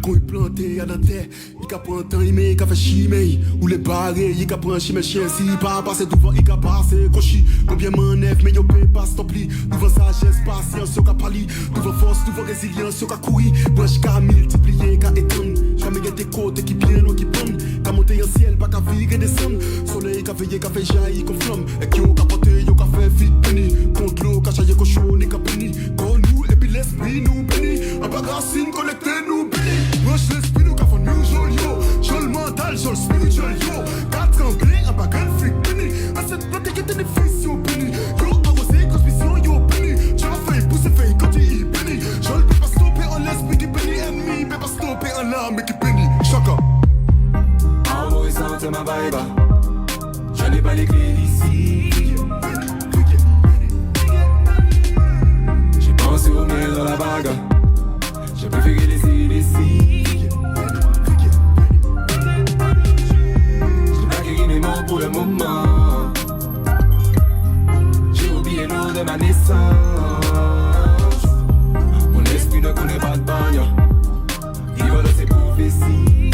Quand il planté, y'a dentier. Il a pris un temps, il m'a fait chimé. Ou les barrés, il a pris un chimé chien. Si il pas passé devant, il a passé cochi. Combien manève, mais y'a pas stop li. Devant sagesse, patience, y'a pali. Devant force, devant résilience, y'a couri. Branche qu'a multiplié, qu'a éteindre. Jamais y'a des côtes qui bien ou qui prennent. Qu'a monté en ciel, pas qu'à vivre et descendre. Soleil qu'a veillé, qu'a fait jaillir comme flamme. Et qui y'a porté, y'a fait vite béni. Contre l'eau, qu'a chaillé cochon, et qu'a béni. Quand nous, et puis l'esprit nous bénit. Un bagarre connecté nous bénit. Branche l'esprit nous qu'a fait nous joli. J'ai le mental, j'ai le spirituel, yo. 4 ans blé, un bagarre fric béni. À cette plante qui était des fils, yo béni. Yo, arrosé, conspiration, yo béni. Tu as fait pousser, fait quand il béni. Je ne peux pas stopper un l'esprit qui bénit. Ennemi, peut pas stopper un âme qui bénit. Chaka. Marmo et sentait ma vibe. Je n'ai pas les clés d'ici. J'ai pensé au miel dans la vague. J'ai préféré laisser des signes. J'ai pas guéri mes mots pour le moment. J'ai oublié l'eau de ma naissance. Mon esprit ne connaît pas de bagne. Vivant de ses prophéties.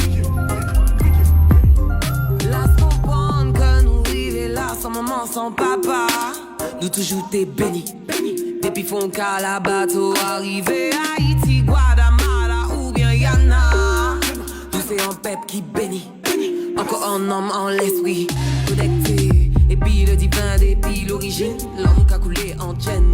Laisse comprendre que nous vivons là sans maman, sans papa. Nous toujours t'es bénis. Depuis font qu'à la bateau arrivé Haïti, Guadamala ou bien Yana. Nous c'est un peuple qui bénit. Encore un homme en l'esprit connecté. Et puis le divin depuis l'origine. L'homme qui a coulé en chaîne.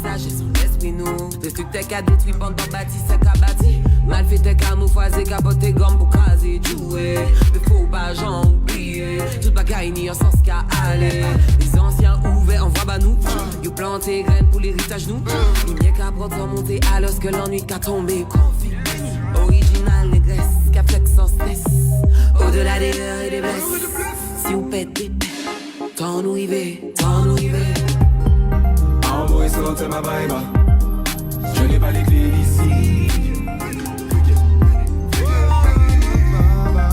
Sagesse en l'esprit nous. Destructeur qui a détruit pendant bâti, ça qu'a bâti. Mal fait tes camouflage, capoté gomme pour craser, jouer. Mais faut pas j'en oublier. Tout bagaille ni en sens qu'à aller. Les anciens ouverts en voix bas nous. You planté graines pour l'héritage nous. Lumière qu'à prendre monter à l'os que l'ennui qu'a tombé. Original négresse, qu'a flex sans stress. Au-delà des heures et des blesses. Si on pète des pètes, tant nous y va, tant nous y va. Marmo et sentait ma vibe. Je n'ai pas les clés d'ici.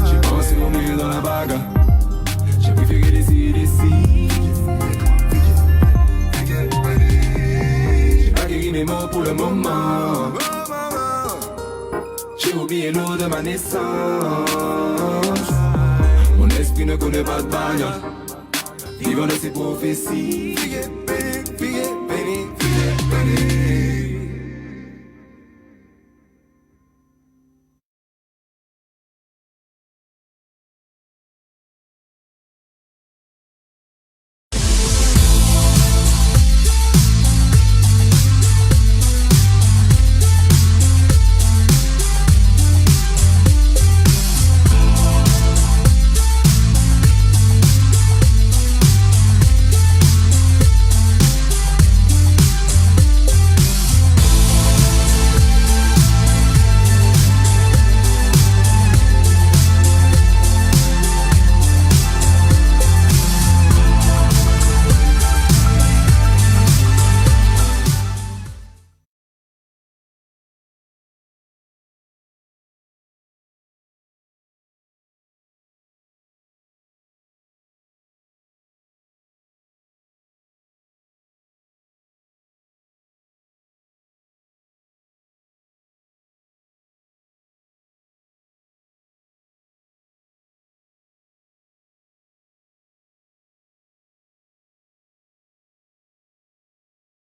J'ai pensé au miel dans la bague. J'ai préféré laisser des signes. J'ai pas guéri mes mots pour le moment. J'ai oublié l'eau de ma naissance. Mon esprit ne connaît pas de bagne. Vivant de ses prophéties.